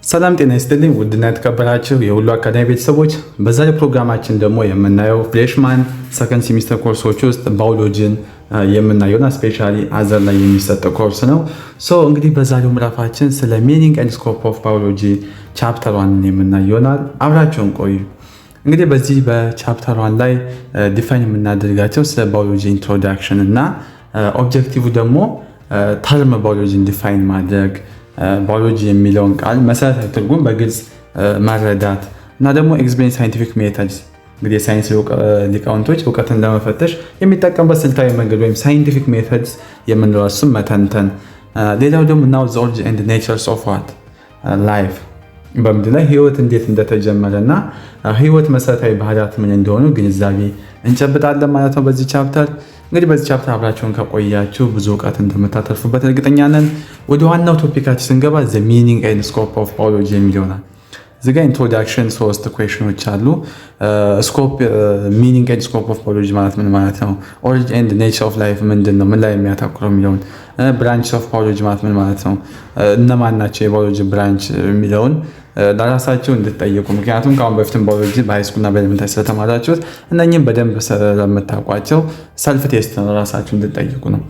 ሰላም ጤና ይስጥልኝ ውድና የተከበራችሁ የሁሉ አካዳሚ ቤተሰቦች፣ በዛሬው ፕሮግራማችን ደግሞ የምናየው ፍሬሽማን ሰከንድ ሴሚስተር ኮርሶች ውስጥ ባዮሎጂን የምናየውና ስፔሻሊ አዘር ላይ የሚሰጥ ኮርስ ነው። እንግዲህ በዛሬው ምዕራፋችን ስለ ሚኒንግ ኤንድ ስኮፕ ኦፍ ባዮሎጂ ቻፕተር 1 የምናየው ይሆናል። አብራችሁን ቆዩ። እንግዲህ በዚህ በቻፕተር 1 ላይ ዲፋይን የምናደርጋቸው ስለ ባዮሎጂ ኢንትሮዳክሽን እና ኦብጀክቲቭ ደግሞ ተርም ባዮሎጂን ዲፋይን ማድረግ፣ ባዮሎጂ የሚለውን ቃል መሰረታዊ ትርጉም በግልጽ መረዳት እና ደግሞ ኤክስፕሌን ሳይንቲፊክ ሜተድስ፣ እንግዲህ የሳይንስ ሊቃውንቶች እውቀትን ለመፈተሽ የሚጠቀሙበት ስልታዊ መንገድ ወይም ሳይንቲፊክ ሜተድስ የምንለው እሱም መተንተን። ሌላው ደግሞ ናው ዘ ኦሪጂን ኤንድ ኔቸርስ ኦፍ ዋት ላይፍ፣ በምድር ላይ ህይወት እንዴት እንደተጀመረ እና ህይወት መሰረታዊ ባህሪያት ምን እንደሆኑ ግንዛቤ እንጨብጣለን ማለት ነው በዚህ ቻፕተር። እንግዲህ በዚህ ቻፕተር አብራችሁን ከቆያችሁ ብዙ እውቀት እንደምታተርፉበት እርግጠኛ ነን። ወደ ዋናው ቶፒካችን ስንገባ ዘ ሚኒንግ ኤንድ ስኮፕ ኦፍ ባዮሎጂ የሚል ይሆናል። እዚህ ጋር ኢንትሮዳክሽን 3 ኩዌሽኖች አሉ። ስኮፕ ሚኒንግ ኤንድ ስኮፕ ኦፍ ባዮሎጂ ማለት ምን ማለት ነው? ኦሪጂን ኤንድ ኔቸር ኦፍ ላይፍ ምንድን ነው? ምን ላይ የሚያተኩረው የሚለውን። ብራንች ኦፍ ባዮሎጂ ማለት ምን ማለት ነው? እነማን ናቸው የባዮሎጂ ብራንች የሚለውን ለራሳችሁ እንድትጠይቁ፣ ምክንያቱም ከአሁን በፊትም ባዮሎጂ በሃይስኩልና በኤሌመንታሪ ስለተማራችሁት እነኝም በደንብ ስለምታውቋቸው ሰልፍ ቴስት ነው ራሳችሁ እንድትጠይቁ ነው።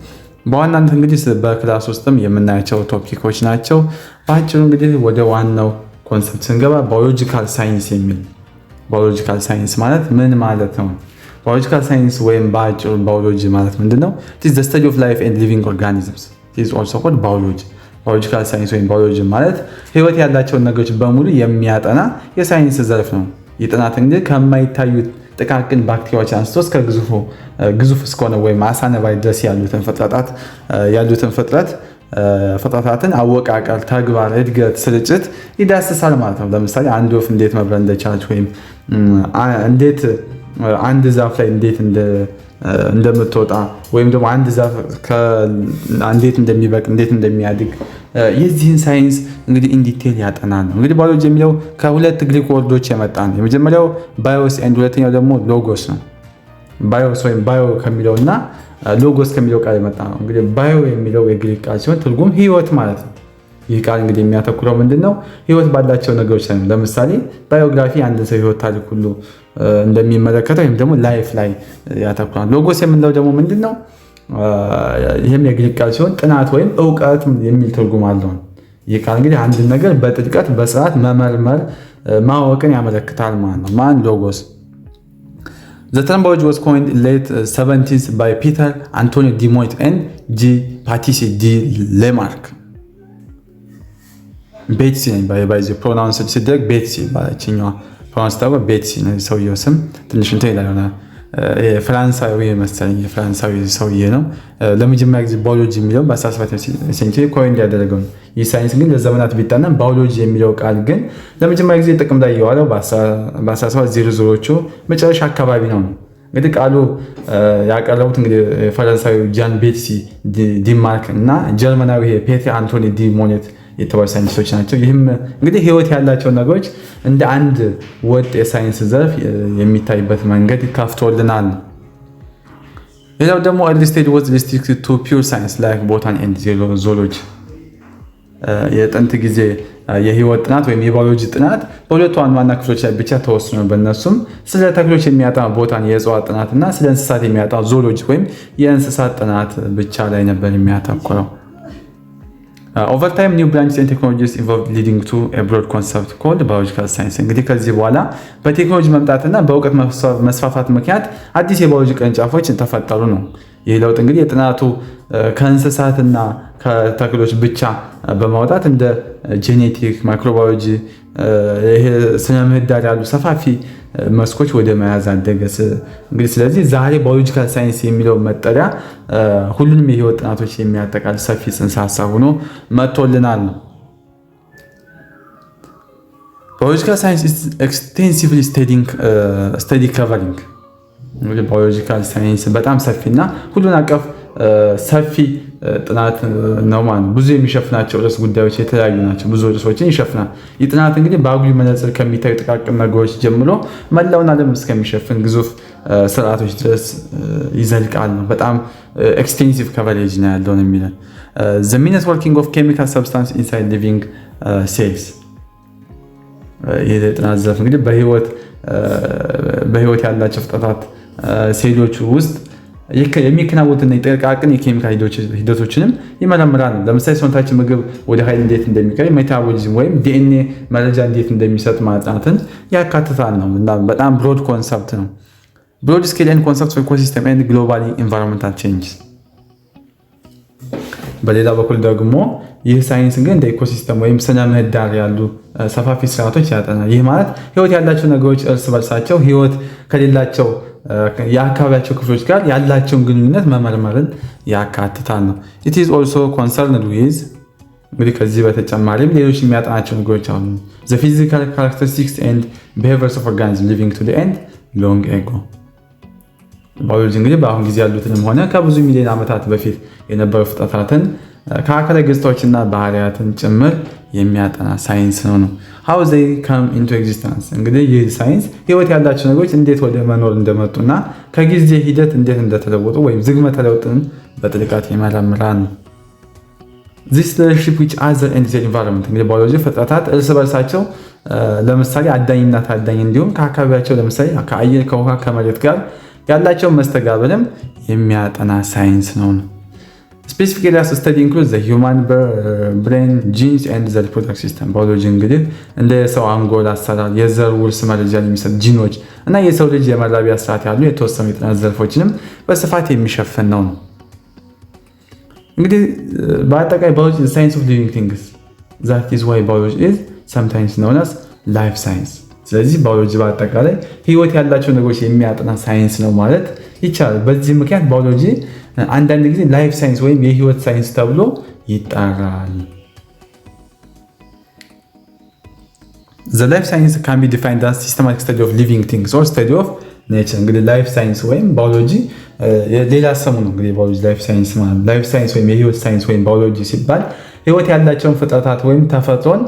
በዋናነት እንግዲህ በክላስ ውስጥም የምናያቸው ቶፒኮች ናቸው። በአጭሩ እንግዲህ ወደ ዋናው ኮንሰፕት ስንገባ ባዮሎጂካል ሳይንስ የሚል ባዮሎጂካል ሳይንስ ማለት ምን ማለት ነው? ባዮሎጂካል ሳይንስ ወይም በአጭሩ ባዮሎጂ ማለት ምንድነው? ዘ ስተዲ ኦፍ ላይፍ ኤንድ ሊቪንግ ኦርጋኒዝምስ ኢዝ ኦልሶ ኮልድ ባዮሎጂ። ባዮሎጂካል ሳይንስ ወይም ባዮሎጂ ማለት ህይወት ያላቸውን ነገሮች በሙሉ የሚያጠና የሳይንስ ዘርፍ ነው። የጥናት እንግዲህ ከማይታዩት ጥቃቅን ባክቴሪያዎች አንስቶ እስከ ግዙፍ እስከሆነ ወይም አሳ ነባሪ ድረስ ያሉትን ፍጥረታትን አወቃቀር፣ ተግባር፣ እድገት፣ ስርጭት ይዳስሳል ማለት ነው። ለምሳሌ አንድ ወፍ እንዴት መብረር እንደቻለች ወይም እንዴት አንድ ዛፍ ላይ እንዴት እንደምትወጣ ወይም ደግሞ አንድ ዛፍ እንዴት እንደሚበቅል እንዴት እንደሚያድግ የዚህን ሳይንስ እንግዲህ ኢንዲቴል ያጠናል ነው። እንግዲህ ባዮሎጂ የሚለው ከሁለት ግሪክ ወርዶች የመጣ ነው። የመጀመሪያው ባዮስ ኤንድ ሁለተኛው ደግሞ ሎጎስ ነው። ባዮስ ወይም ባዮ ከሚለው እና ሎጎስ ከሚለው ቃል የመጣ ነው። እንግዲህ ባዮ የሚለው የግሪክ ቃል ሲሆን ትርጉም ህይወት ማለት ነው። ይህ ቃል እንግዲህ የሚያተኩረው ምንድነው? ህይወት ባላቸው ነገሮች ላይ ነው። ለምሳሌ ባዮግራፊ አንድ ሰው ህይወት ታሪክ ሁሉ እንደሚመለከተው ወይም ደግሞ ላይፍ ላይ ያተኩራል። ሎጎስ የምንለው ደግሞ ምንድነው? ይህም የግሪክ ቃል ሲሆን ጥናት ወይም እውቀት የሚል ትርጉም አለው። ይህ ቃል እንግዲህ አንድን ነገር በጥልቀት በስርዓት መመርመር ማወቅን ያመለክታል ማለት ነው። ማን? ሎጎስ። The term biology was coined in late 70s by Peter Antonio de Moit and G. Patrice de Lamarck. ቤትሲ ባይዚ ፕሮናውንስ ሲደረግ ቤትሲ ባላችኛዋ ፕሮናውንስ ታውቃ ቤትሲ ነው ሰውየው ስም። ትንሽ እንትን ይላል ፍራንሳዊ መሰለኝ፣ የፍራንሳዊ ሰውዬ ነው። ለመጀመሪያ ጊዜ ባዮሎጂ የሚለው በ17ኛው ሴንቸሪ ኮይን ያደረገው። ይህ ሳይንስ ግን ለዘመናት ቢጠናም ባዮሎጂ የሚለው ቃል ግን ለመጀመሪያ ጊዜ ጥቅም ላይ የዋለው በ1700ዎቹ መጨረሻ አካባቢ ነው። እንግዲህ ቃሉ ያቀረቡት እንግዲህ ፈረንሳዊ ጃን ቤትሲ ዲማርክ እና ጀርመናዊ ፔትር አንቶኒ ዲ ሞኔት የተባሉ ሳይንቲስቶች ናቸው። ይህም እንግዲህ ህይወት ያላቸው ነገሮች እንደ አንድ ወጥ የሳይንስ ዘርፍ የሚታይበት መንገድ ከፍቶልናል። ሌላው ደግሞ early stage was restricted to pure science like botany and zoology። የጥንት ጊዜ የህይወት ጥናት ወይም የባዮሎጂ ጥናት በሁለቱ ዋና ክፍሎች ላይ ብቻ ተወስኖ በእነሱም ስለ ተክሎች የሚያጠና ቦታኒ የእጽዋት ጥናት እና ስለ እንስሳት የሚያጠና ዞሎጂ ወይም የእንስሳት ጥናት ብቻ ላይ ነበር የሚያተኩረው። Over time, new branches and technologies evolved, leading to a broad concept called biological science። እንግዲህ ከዚህ በኋላ በቴክኖሎጂ መምጣትና በእውቀት መስፋፋት ምክንያት አዲስ የባዮሎጂ ቅርንጫፎች ተፈጠሩ ነው። ይህ ለውጥ እንግዲህ የጥናቱ ከእንስሳትና ከተክሎች ብቻ በማውጣት እንደ ጄኔቲክ፣ ማይክሮባዮሎጂ፣ ስነ ምህዳር ያሉ ሰፋፊ መስኮች ወደ መያዝ አደገ። እንግዲህ ስለዚህ ዛሬ ባዮሎጂካል ሳይንስ የሚለው መጠሪያ ሁሉንም የህይወት ጥናቶች የሚያጠቃልል ሰፊ ጽንሰ ሀሳብ ሆኖ መጥቶልናል ነው። ባዮሎጂካል ሳይንስ is extensively study covering። እንግዲህ ባዮሎጂካል ሳይንስ በጣም ሰፊና ሁሉን አቀፍ ሰፊ ጥናት ነው ማለት ነው። ብዙ የሚሸፍናቸው ርዕሰ ጉዳዮች የተለያዩ ናቸው። ብዙ ርዕሶችን ይሸፍናል። ይህ ጥናት እንግዲህ በአጉሊ መነጽር ከሚታዩ ጥቃቅን ነገሮች ጀምሮ መላውን ዓለም እስከሚሸፍን ግዙፍ ስርዓቶች ድረስ ይዘልቃል ነው። በጣም ኤክስቴንሲቭ ከቨሬጅ ነው ያለው ነው የሚለን። The means working of chemical substance inside living cells ይሄ የጥናት ዘርፍ እንግዲህ በህይወት ያላቸው ፍጥረታት ሴሎች ውስጥ የሚከናወኑትን የጥቃቅን የኬሚካል ሂደቶችንም ይመረምራል። ለምሳሌ ሰውነታችን ምግብ ወደ ኃይል እንዴት እንደሚቀይር ሜታቦሊዝም ወይም ዲኤንኤ መረጃ እንዴት እንደሚሰጥ ማጥናትን ያካትታል ነው እና በጣም ብሮድ ኮንሰፕት ነው። ብሮድ ስኬል ኤንድ ኮንሰፕት ፎር ኢኮሲስተም ኤንድ ግሎባል ኢንቫይሮንመንታል ቼንጅስ። በሌላ በኩል ደግሞ ይህ ሳይንስ እንግዲህ እንደ ኢኮሲስተም ወይም ስነ ምህዳር ያሉ ሰፋፊ ስርዓቶች ያጠናል። ይህ ማለት ህይወት ያላቸው ነገሮች እርስ በርሳቸው ህይወት ከሌላቸው የአካባቢያቸው ክፍሎች ጋር ያላቸውን ግንኙነት መመርመርን ያካትታል ነው። ኢት ኢዝ ኦልሶ ኮንሰርንድ ዊዝ እንግዲህ ከዚህ በተጨማሪም ሌሎች የሚያጠናቸው ነገሮች አሉ። ዘ ፊዚካል ካራክተሪስቲክስ ኤንድ ቢሄቪየርስ ኦፍ ኦርጋኒዝም ሊቪንግ ቱ ዘ ኤንድ ሎንግ ኤጎ። ባዮሎጂ እንግዲህ በአሁን ጊዜ ያሉትንም ሆነ ከብዙ ሚሊዮን ዓመታት በፊት የነበሩ ፍጥረታትን ከአካላዊ ገጽታዎችና ባህሪያትን ጭምር የሚያጠና ሳይንስ ነው። ሃው ዘይ ካም ኢንቱ ኤግዚስተንስ እንግዲህ ይህ ሳይንስ ህይወት ያላቸው ነገሮች እንዴት ወደ መኖር እንደመጡና ከጊዜ ሂደት እንዴት እንደተለወጡ ወይም ዝግመተ ለውጥን በጥልቀት ይመረምራል። ዚስ ሪሌሽንሺፕ ዊች አዘር ኤንድ ዘር ኢንቫይሮንመንት እንግዲህ ባዮሎጂ ፍጥረታት እርስ በርሳቸው ለምሳሌ አዳኝና ታዳኝ እንዲሁም ከአካባቢያቸው ለምሳሌ ከአየር፣ ከውሃ፣ ከመሬት ጋር ያላቸውን መስተጋብርም የሚያጠና ሳይንስ ነው። ስፔሲፊክ ኤሪያስ ስተዲ ኢንክሉድ ዘ ሂውማን ብሬን ጂንስ ኤንድ ዘ ሪፕሮዳክቲቭ ሲስተም። ባዮሎጂ እንግዲህ እንደ የሰው አንጎል አሰራር፣ የዘር ውርስ መረጃ የሚሰጥ ጂኖች እና የሰው ልጅ የመራቢያ ስርዓት ያሉ የተወሰኑ የጥናት ዘርፎችንም በስፋት የሚሸፍን ነው። እንግዲህ በአጠቃላይ ባዮሎጂ ሳይንስ ኦፍ ሊቪንግ ቲንግስ ዛት ኢዝ ዋይ ባዮሎጂ ኢዝ ሰምታይምስ ኖውን አስ ላይፍ ሳይንስ። ስለዚህ ባዮሎጂ በአጠቃላይ ህይወት ያላቸው ነገሮች የሚያጠና ሳይንስ ነው ማለት ይቻላል። በዚህ ምክንያት ባዮሎጂ አንዳንድ ጊዜ ላይፍ ሳይንስ ወይም የህይወት ሳይንስ ተብሎ ይጠራል። The life science can be defined as systematic study of living things or study of nature። እንግዲህ ላይፍ ሳይንስ ወይም ባዮሎጂ ሌላ ስሙ ነው። እንግዲህ ባዮሎጂ ላይፍ ሳይንስ ማለት ላይፍ ሳይንስ ወይም የህይወት ሳይንስ ወይም ባዮሎጂ ሲባል ህይወት ያላቸውን ፍጥረታት ወይም ተፈጥሮን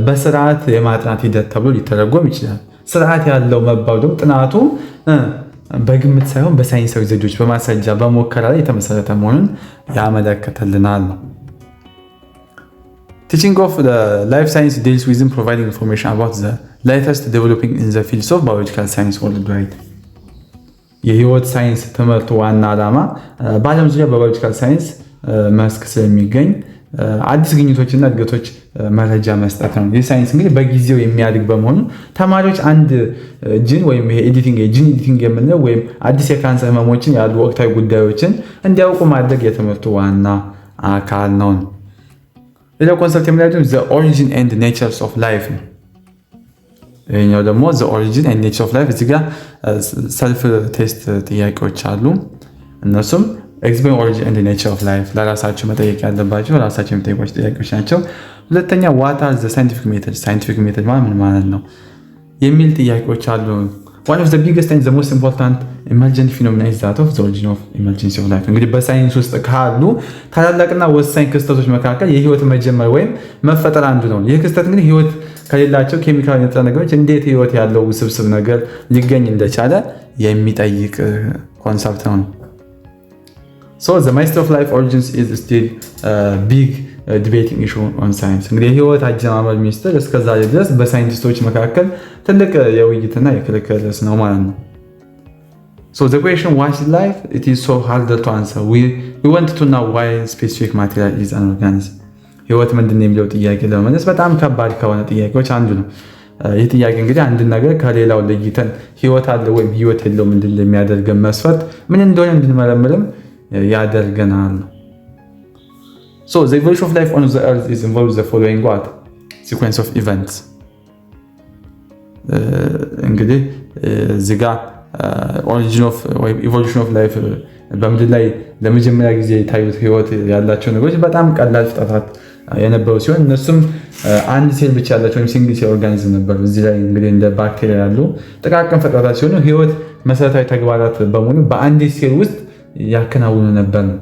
በስርዓት የማጥናት ሂደት ተብሎ ሊተረጎም ይችላል። ስርዓት ያለው መባሉ ደግሞ ጥናቱ በግምት ሳይሆን በሳይንሳዊ ዘዴዎች፣ በማስረጃ፣ በሙከራ ላይ የተመሰረተ መሆኑን ያመለክትልናል። Teaching of the life science deals with providing information about the latest developing in the fields of biological science worldwide። የህይወት ሳይንስ ትምህርት ዋና ዓላማ በዓለም ዙሪያ በባዮሎጂካል ሳይንስ መስክ ስለሚገኝ አዲስ ግኝቶችና እድገቶች መረጃ መስጠት ነው። ይህ ሳይንስ እንግዲህ በጊዜው የሚያድግ በመሆኑ ተማሪዎች አንድ ጂን ወይም ጂን ኤዲቲንግ የምንለው ወይም አዲስ የካንሰር ህመሞችን ያሉ ወቅታዊ ጉዳዮችን እንዲያውቁ ማድረግ የትምህርቱ ዋና አካል ነው። ሌላው ኮንሰፕት የምንለው ዘ ኦሪጂን ኤንድ ኔቸርስ ኦፍ ላይፍ ነው። ይሄኛው ደግሞ ዘ ኦሪጂን ኤንድ ኔቸር ኦፍ ላይፍ። እዚህ ጋር ሰልፍ ቴስት ጥያቄዎች አሉ። እነሱም ኤክስፕሌን ኦሪጂን ኤንድ ኔቸር ኦፍ ላይፍ ለራሳቸው መጠየቅ ያለባቸው ራሳቸው የሚጠይቋቸው ጥያቄዎች ናቸው። ሁለተኛ ዋት አር ዘ ሳይንቲፊክ ሜተድ፣ ሳይንቲፊክ ሜተድ ምን ማለት ነው የሚል ጥያቄዎች አሉ። one of the biggest and the most important emergent phenomena is that of the origin of emergency of life። እንግዲህ በሳይንስ ውስጥ ካሉ ታላላቅና ወሳኝ ክስተቶች መካከል የህይወት መጀመር ወይም መፈጠር አንዱ ነው። ይህ ክስተት እንግዲህ ህይወት ከሌላቸው ኬሚካል ንጥረ ነገሮች እንዴት ህይወት ያለው ውስብስብ ነገር ሊገኝ እንደቻለ የሚጠይቅ ኮንሰፕት ነው። So the mystery of life origins is still a big ዲቤቲንግ ኢሹ ኦን ሳይንስ። እንግዲህ የህይወት አጀማመር ሚስጥር እስከዛሬ ድረስ በሳይንቲስቶች መካከል ትልቅ የውይይትና የክርክር ርዕስ ነው ማለት ነው። So the question why is life, it is so harder to answer. We want to know why specific material is an organism። ህይወት ምንድን ነው የሚለው ጥያቄ ለመመለስ በጣም ከባድ ከሆነ ጥያቄዎች አንዱ ነው። ይህ ጥያቄ እንግዲህ አንድ ነገር ከሌላው ለይተን ህይወት አለ ወይም ህይወት የለውም ምንድን እንደሚያደርገን መስፈርት ምን እንደሆነ እንድንመረምርም ያደርገናል። So the evolution of life on the earth is involved the following what? Sequence of events። እንግዲህ እዚህ ጋር ኦሪጂን ኦፍ ወይም ኢቮሉሽን ኦፍ ላይፍ በምድር ላይ ለመጀመሪያ ጊዜ የታዩት ህይወት ያላቸው ነገሮች በጣም ቀላል ፍጥረታት የነበሩ ሲሆን እነሱም አንድ ሴል ብቻ ያላቸው ወይም ሲንግል ሴል ኦርጋኒዝም ነበሩ። እዚህ ላይ እንግዲህ እንደ ባክቴሪያ ያሉ ጥቃቅን ፍጥረታት ሲሆኑ ህይወት መሰረታዊ ተግባራት በሙሉ በአንድ ሴል ውስጥ ያከናውኑ ነበር ነው።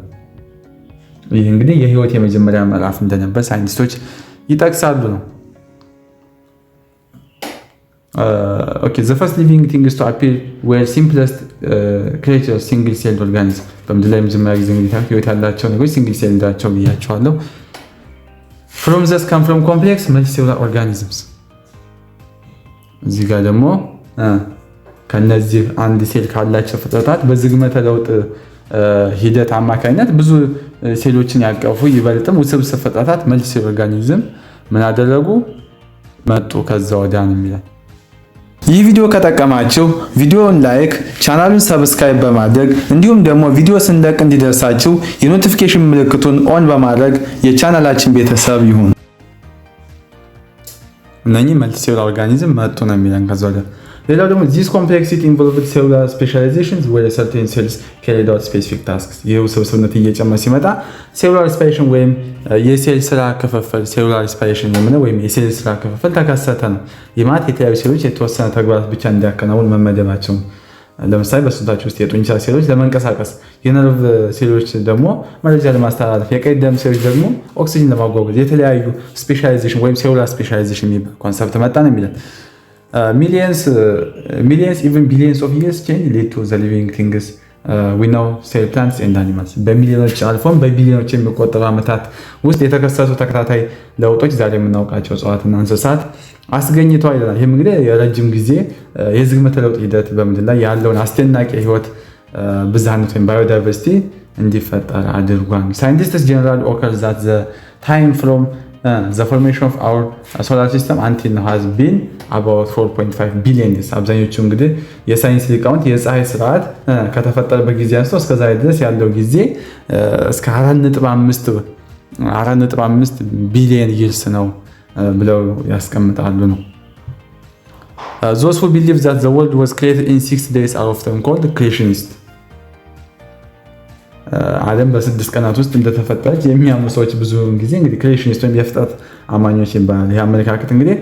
ይህ እንግዲህ የህይወት የመጀመሪያ ምዕራፍ እንደነበር ሳይንቲስቶች ይጠቅሳሉ ነው። Okay, the first living things to appear were simplest creatures, single celled organisms። በምድር ላይ መጀመሪያ ጊዜ እንግዲህ ህይወት ያላቸው ነገሮች ሲንግል ሴል እንዳቸው ብያቸዋለሁ። From this come from complex multicellular organisms። እዚህ ጋር ደግሞ ከነዚህ አንድ ሴል ካላቸው ፍጥረታት በዝግመተ ለውጥ ሂደት አማካኝነት ብዙ ሴሎችን ያቀፉ ይበልጥም ውስብስብ ፍጥረታት መልቲ ሴል ኦርጋኒዝም ምን አደረጉ መጡ ከዛ ወዲያ ነው የሚለው። ይህ ቪዲዮ ከጠቀማችሁ ቪዲዮውን ላይክ፣ ቻናሉን ሰብስክራይብ በማድረግ እንዲሁም ደግሞ ቪዲዮ ስንለቅ እንዲደርሳችሁ የኖቲፊኬሽን ምልክቱን ኦን በማድረግ የቻናላችን ቤተሰብ ይሁን። እነኚህ መልቲ ሴል ኦርጋኒዝም መጡ ነው የሚለን ከዛ ወዲያ። ሌላው ደግሞ this complexity involved cellular specializations where certain cells carried out specific tasks። ይህ ውስብስብነት እየጨመረ ሲመጣ ሴሉላር ስፓይሬሽን ወይም የሴል ስራ ክፍፍል ሴሉላር ስፓይሬሽን የምንለው ወይም የሴል ስራ ክፍፍል ተከሰተ ነው። ይህ ማለት የተለያዩ ሴሎች የተወሰነ ተግባራት ብቻ እንዲያከናውን መመደባቸው። ለምሳሌ በሰውነታችን ውስጥ የጡንቻ ሴሎች ለመንቀሳቀስ፣ የነርቭ ሴሎች ደግሞ መረጃ ለማስተላለፍ፣ የቀይ ደም ሴሎች ደግሞ ኦክሲጅን ለማጓጓዝ የተለያዩ ስፔሻላይዜሽን ወይም ሴሉላር ስፔሻላይዜሽን የሚባል ኮንሰፕት መጣ ነው የሚለን። millions even billions of years change lead to the living things we know cell plants and animals በሚሊዮኖች አልፎም በቢሊዮኖች የሚቆጠሩ ዓመታት ውስጥ የተከሰቱ ተከታታይ ለውጦች ዛሬ የምናውቃቸው እጽዋትና እንስሳት አስገኝተዋል ይላል። ይህም እንግዲህ የረጅም ጊዜ የዝግመተ ለውጥ ሂደት በምድር ላይ ያለውን አስደናቂ ህይወት ብዝሃነት ወይም ባዮዳይቨርሲቲ እንዲፈጠር አድርጓል። ሳይንቲስትስ ጀነራል ኦከር ዛት the time from the formation of our solar system until now has been about 4.5 billion years። አብዛኞቹ እንግዲህ የሳይንስ ሊቃውንት የፀሐይ ስርዓት ከተፈጠረበት ጊዜ አንስቶ እስከ ዛሬ ድረስ ያለው ጊዜ እስከ 4.5 ቢሊዮን ይርስ ነው ብለው ያስቀምጣሉ ነው። Those who believe that the world was created in 6 days are often called creationists። ዓለም በ6 ቀናት ውስጥ እንደተፈጠረች የሚያምኑ ሰዎች ብዙ ጊዜ እንግዲህ ክሬሽኒስት ወይም የፍጥረት አማኞች ይባላል። ይህ አመለካከት እንግዲህ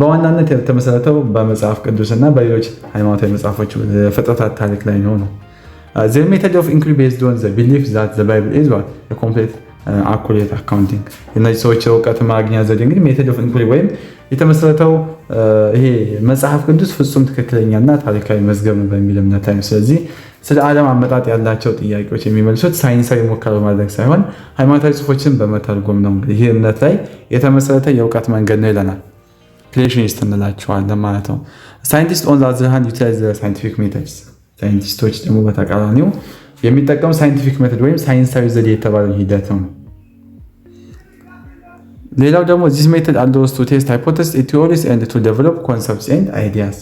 በዋናነት የተመሰረተው በመጽሐፍ ቅዱስና በሌሎች ሃይማኖታዊ መጽሐፎች ፍጥረታት ታሪክ ላይ ነው። The method of inquiry based on the belief that the Bible is what a complete accurate accounting። እነዚህ ሰዎች እውቀት ማግኛ ዘዴ እንግዲህ ሜተድ ኦፍ ኢንኩሪ ወይም የተመሰረተው ይሄ መጽሐፍ ቅዱስ ፍጹም ትክክለኛና ታሪካዊ መዝገብ ነው በሚል እምነት ላይ። ስለዚህ ስለ ዓለም አመጣጥ ያላቸው ጥያቄዎች የሚመልሱት ሳይንሳዊ ሙከራ በማድረግ ሳይሆን ሃይማኖታዊ ጽሑፎችን በመተርጎም ነው። እንግዲህ ይህ እምነት ላይ የተመሰረተ የእውቀት መንገድ ነው ይለናል። ክሬሽኒስት እንላቸዋለን ማለት ነው። ሳይንቲስት ኦን ዘ አዘር ሃንድ ዩቲላይዝ ዘ ሳይንቲፊክ ሜተድስ። ሳይንቲስቶች ደግሞ በተቃራኒው የሚጠቀሙ ሳይንቲፊክ ሜተድ ወይም ሳይንሳዊ ዘዴ የተባለው ሂደት ነው። ሌላው ደግሞ this method allows to test hypotheses, theories and to develop concepts and ideas።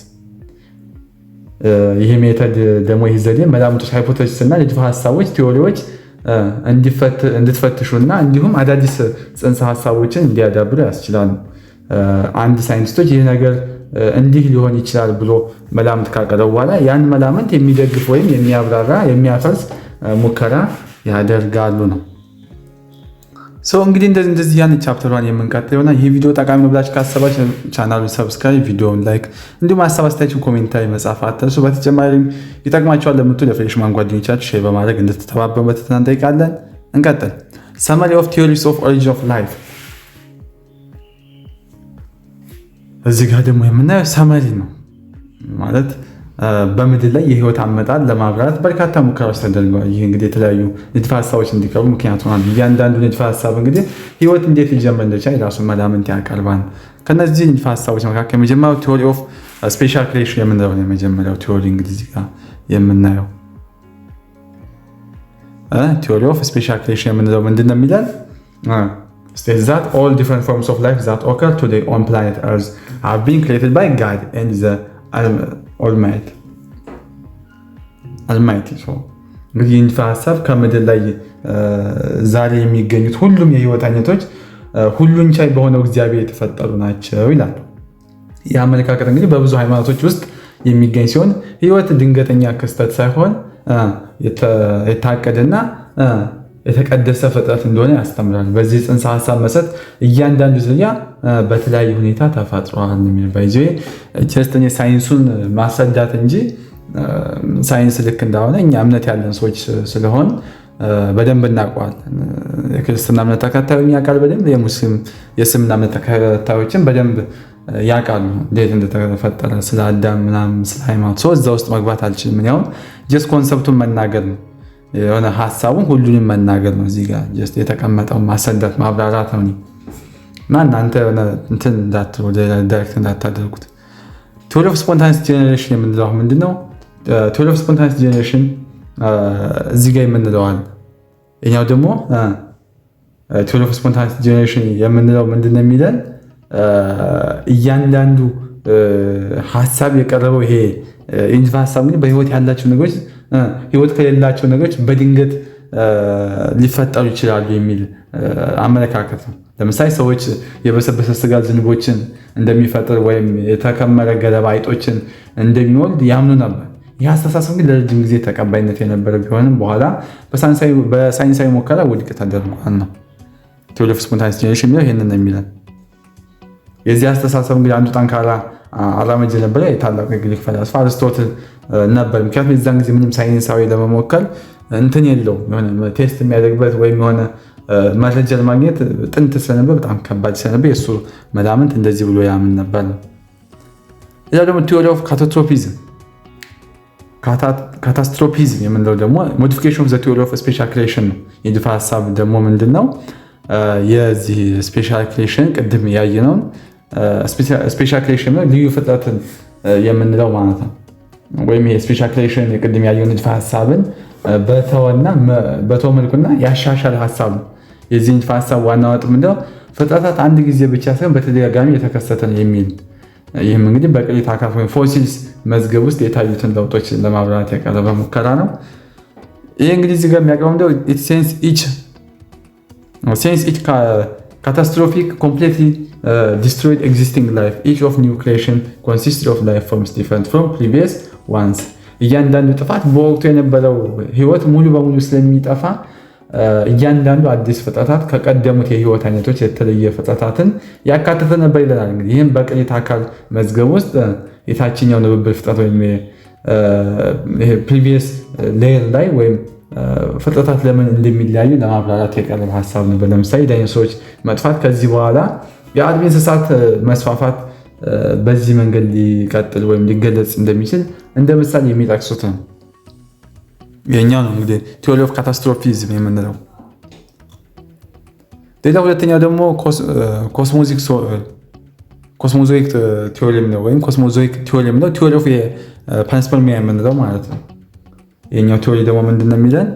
ይህ ሜተድ ደግሞ ይህ ዘዴ መላምቶች፣ ሃይፖቴሲስ እና ንድፈ ሀሳቦች፣ ቲዎሪዎች እንድትፈትሹና እንዲሁም አዳዲስ ጽንሰ ሀሳቦችን እንዲያዳብሩ ያስችላሉ። አንድ ሳይንቲስቶች ይህ ነገር እንዲህ ሊሆን ይችላል ብሎ መላምት ካቀረቡ በኋላ ያን መላምት የሚደግፍ ወይም የሚያብራራ የሚያፈርስ ሙከራ ያደርጋሉ ነው። እንግዲህ እንደዚህ ያን ቻፕተር 1 የምንቀጥል ይሆናል። ይህ ቪዲዮ ጠቃሚ ነው ብላችሁ ካሰባችሁ ቻናሉን ሰብስክራይብ፣ ቪዲዮውን ላይክ እንዲሁም ሀሳብ አስተያየታችሁን ኮሜንት ላይ መጻፍ አትርሱ። በተጨማሪም ይጠቅማችኋል ለምትሉ ለፍሬሽማን ጓደኞቻችሁ ሼር በማድረግ እንድትተባበሩ በትህትና እንጠይቃለን። እንቀጥል። ሰመሪ ኦፍ ቲዮሪስ ኦፍ ኦሪጂን ኦፍ ላይፍ። እዚህ ጋር ደግሞ የምናየው ሰመሪ ነው ማለት በምድር ላይ የህይወት አመጣጥ ለማብራራት በርካታ ሙከራዎች ተደርገዋል። ይህ እንግዲህ የተለያዩ ንድፈ ሀሳቦች እንዲቀርቡ ምክንያት ሆኗል። እያንዳንዱ ንድፈ ሀሳብ እንግዲህ ህይወት እንዴት ሊጀምር እንደቻለ የራሱን መላምት ያቀርባል። ከነዚህ ንድፈ ሀሳቦች መካከል የመጀመሪያው ቲዎሪ ኦፍ ስፔሻል ክሬሽን የምንለው ነው። የመጀመሪያው ቲዎሪ እንግዲህ እዚህ ጋር የምናየው ቲዎሪ ኦፍ ስፔሻል ክሬሽን የምንለው ምንድን ነው የሚለን states that all different forms of life that occur today on planet Earth are being created by God and the Almighty። እንግዲህ ንድፈ ሀሳብ ከምድር ላይ ዛሬ የሚገኙት ሁሉም የህይወት አይነቶች ሁሉን ቻይ በሆነው እግዚአብሔር የተፈጠሩ ናቸው ይላል። ይህ አመለካከት እንግዲህ በብዙ ሃይማኖቶች ውስጥ የሚገኝ ሲሆን ህይወት ድንገተኛ ክስተት ሳይሆን የታቀደና የተቀደሰ ፍጥረት እንደሆነ ያስተምራል። በዚህ ጽንሰ ሀሳብ መሰረት እያንዳንዱ ዝርያ በተለያየ ሁኔታ ተፈጥሯል የሚባይዘው ጀስት ሳይንሱን ማስረዳት እንጂ ሳይንስ ልክ እንዳሆነ እኛ እምነት ያለን ሰዎች ስለሆን በደንብ እናውቀዋለን። የክርስትና እምነት ተከታዮች ያውቃል በደንብ፣ የሙስሊም የእስልምና እምነት ተከታዮችን በደንብ ያውቃሉ እንዴት እንደተፈጠረ ስለ አዳም ምናምን ስለ ሃይማኖት ሰው እዛ ውስጥ መግባት አልችልም። ምን ያው ጀስት ኮንሰፕቱን መናገር ነው የሆነ ሀሳቡን ሁሉንም መናገር ነው። እዚህ ጋር ጀስት የተቀመጠው ማስረዳት ማብራራት ነው እና እናንተ እንትን እንዳትሉ ዳይሬክት እንዳታደርጉት። ቲዎሪ ኦፍ ስፖንታኒየስ ጄኔሬሽን የምንለው ምንድነው? ቲዎሪ ኦፍ ስፖንታኒየስ ጄኔሬሽን እዚህ ጋር የምንለዋል። እኛው ደግሞ ቲዎሪ ኦፍ ስፖንታኒየስ ጄኔሬሽን የምንለው ምንድነው የሚለን እያንዳንዱ ሀሳብ የቀረበው ይሄ የንድፈ ሀሳብ እንግዲህ በህይወት ያላቸው ነገሮች ህይወት ከሌላቸው ነገሮች በድንገት ሊፈጠሩ ይችላሉ የሚል አመለካከት ነው። ለምሳሌ ሰዎች የበሰበሰ ስጋ ዝንቦችን እንደሚፈጥር ወይም የተከመረ ገለባ አይጦችን እንደሚወልድ ያምኑ ነበር። ይህ አስተሳሰብ ግን ለረጅም ጊዜ ተቀባይነት የነበረ ቢሆንም በኋላ በሳይንሳዊ ሙከራ ውድቅ ተደርጓል ነው። ቲዎሪ ኦፍ ስፖንታኒየስ ጄኔሬሽን የሚለው ይህንን ነው የሚለን። የዚህ አስተሳሰብ እንግዲህ አንዱ ጠንካራ አራማጅ የነበረ የታላቁ የግሪክ ፈላስፋ አርስቶትል ነበር። ምክንያቱም የዛን ጊዜ ምንም ሳይንሳዊ ለመሞከር እንትን የለውም የሆነ ቴስት የሚያደርግበት ወይም የሆነ መረጃ ለማግኘት ጥንት ስለነበር በጣም ከባድ ስለነበር የእሱ መላምንት እንደዚህ ብሎ ያምን ነበር ነው። ሌላ ደግሞ ቲዎሪ ኦፍ ካታስትሮፊዝም የምንለው ደግሞ ሞዲፊኬሽን ኦፍ ዘ ቲዎሪ ኦፍ ስፔሻል ክሬሽን ነው። የንድፈ ሀሳብ ደግሞ ምንድነው? የዚህ ስፔሻል ክሬሽን ቅድም ያየነውን ስፔሻል ክሬሽን ነው ልዩ ፍጥረትን የምንለው ማለት ነው። ወይም ይሄ ስፔሻል ክሬሽን ቅድም ያየው ንድፈ ሀሳብን በተወ መልኩና ያሻሻለ ሀሳብ ነው። የዚህ ንድፈ ሀሳብ ዋና ነጥብ ምንድነው? ፍጥረታት አንድ ጊዜ ብቻ ሳይሆን በተደጋጋሚ የተከሰተ ነው የሚል። ይህም እንግዲህ በቅሪተ አካላት ወይም ፎሲልስ መዝገብ ውስጥ የታዩትን ለውጦች ለማብራራት የቀረበ ሙከራ ነው። ይህ እንግዲህ እዚህ ጋር የሚያቀርበው ምንድነው? ሴንስ ኢች ካታስትሮፊክ ኮምፕሌትሊ destroyed existing life. Each of new creation consists of life forms different from previous ones. እያንዳንዱ ጥፋት በወቅቱ የነበረው ህይወት ሙሉ በሙሉ ስለሚጠፋ እያንዳንዱ አዲስ ፍጥረታት ከቀደሙት የህይወት አይነቶች የተለየ ፍጥረታትን ያካተተ ነበር ይለናል። እንግዲህ ይህም በቅሪተ አካል መዝገብ ውስጥ የታችኛው ንብብር ፍጥረት ወይም ፕሪቪየስ ሌየር ላይ ወይም ፍጥረታት ለምን እንደሚለያዩ ለማብራራት የቀረበ ሀሳብ ነበር። ለምሳሌ ዳይኖሰሮች መጥፋት ከዚህ በኋላ የአጥቢ እንስሳት መስፋፋት በዚህ መንገድ ሊቀጥል ወይም ሊገለጽ እንደሚችል እንደ ምሳሌ የሚጠቅሱት ነው። የኛው ነው እንግዲህ ቲዎሪ ኦፍ ካታስትሮፊዝም የምንለው። ሌላ ሁለተኛው ደግሞ ኮስሞዞይክ ቲዎሪ ነው ወይም ኮስሞዞይክ ቲዎሪ ነው። ቲዎሪ ኦፍ ፓንስፐርሚያ የምንለው ማለት ነው። የኛው ቲዎሪ ደግሞ ምንድነው የሚለን?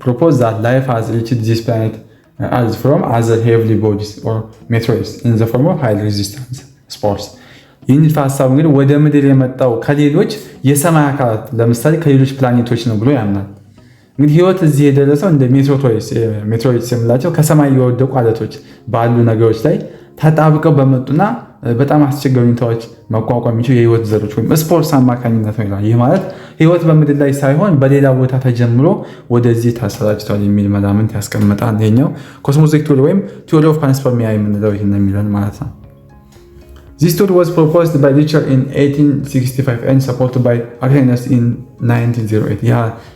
ፕሮፖዝ ዛት ላይፍ ሃዝ ሪችድ ዚስ ፕላኔት as from other heavy bodies or meteors in the form of high resistance spores. ይህ ንድፈ ሀሳብ እንግዲህ ወደ ምድር የመጣው ከሌሎች የሰማይ አካላት ለምሳሌ ከሌሎች ፕላኔቶች ነው ብሎ ያምናል። እንግዲህ ህይወት እዚህ የደረሰው እንደ ሜትሮይድስ የምላቸው ከሰማይ የወደቁ አለቶች ባሉ ነገሮች ላይ ተጣብቀው በመጡና በጣም አስቸጋሪ ሁኔታዎች መቋቋም የሚችሉ የህይወት ዘሮች ወይም ስፖርስ አማካኝነት ነው ይላል። ይህ ማለት ህይወት በምድር ላይ ሳይሆን በሌላ ቦታ ተጀምሮ ወደዚህ ተሰራጭቷል የሚል መላምት ያስቀምጣል። ይሄኛው ኮስሞዞይክ ቲዎሪ ወይም ቲዎሪ ኦፍ ፓንስፐርሚያ የምንለው ይህን የሚለን ማለት ነው። This theory was proposed by Richter in 1865 and supported by Arrhenius in 1908.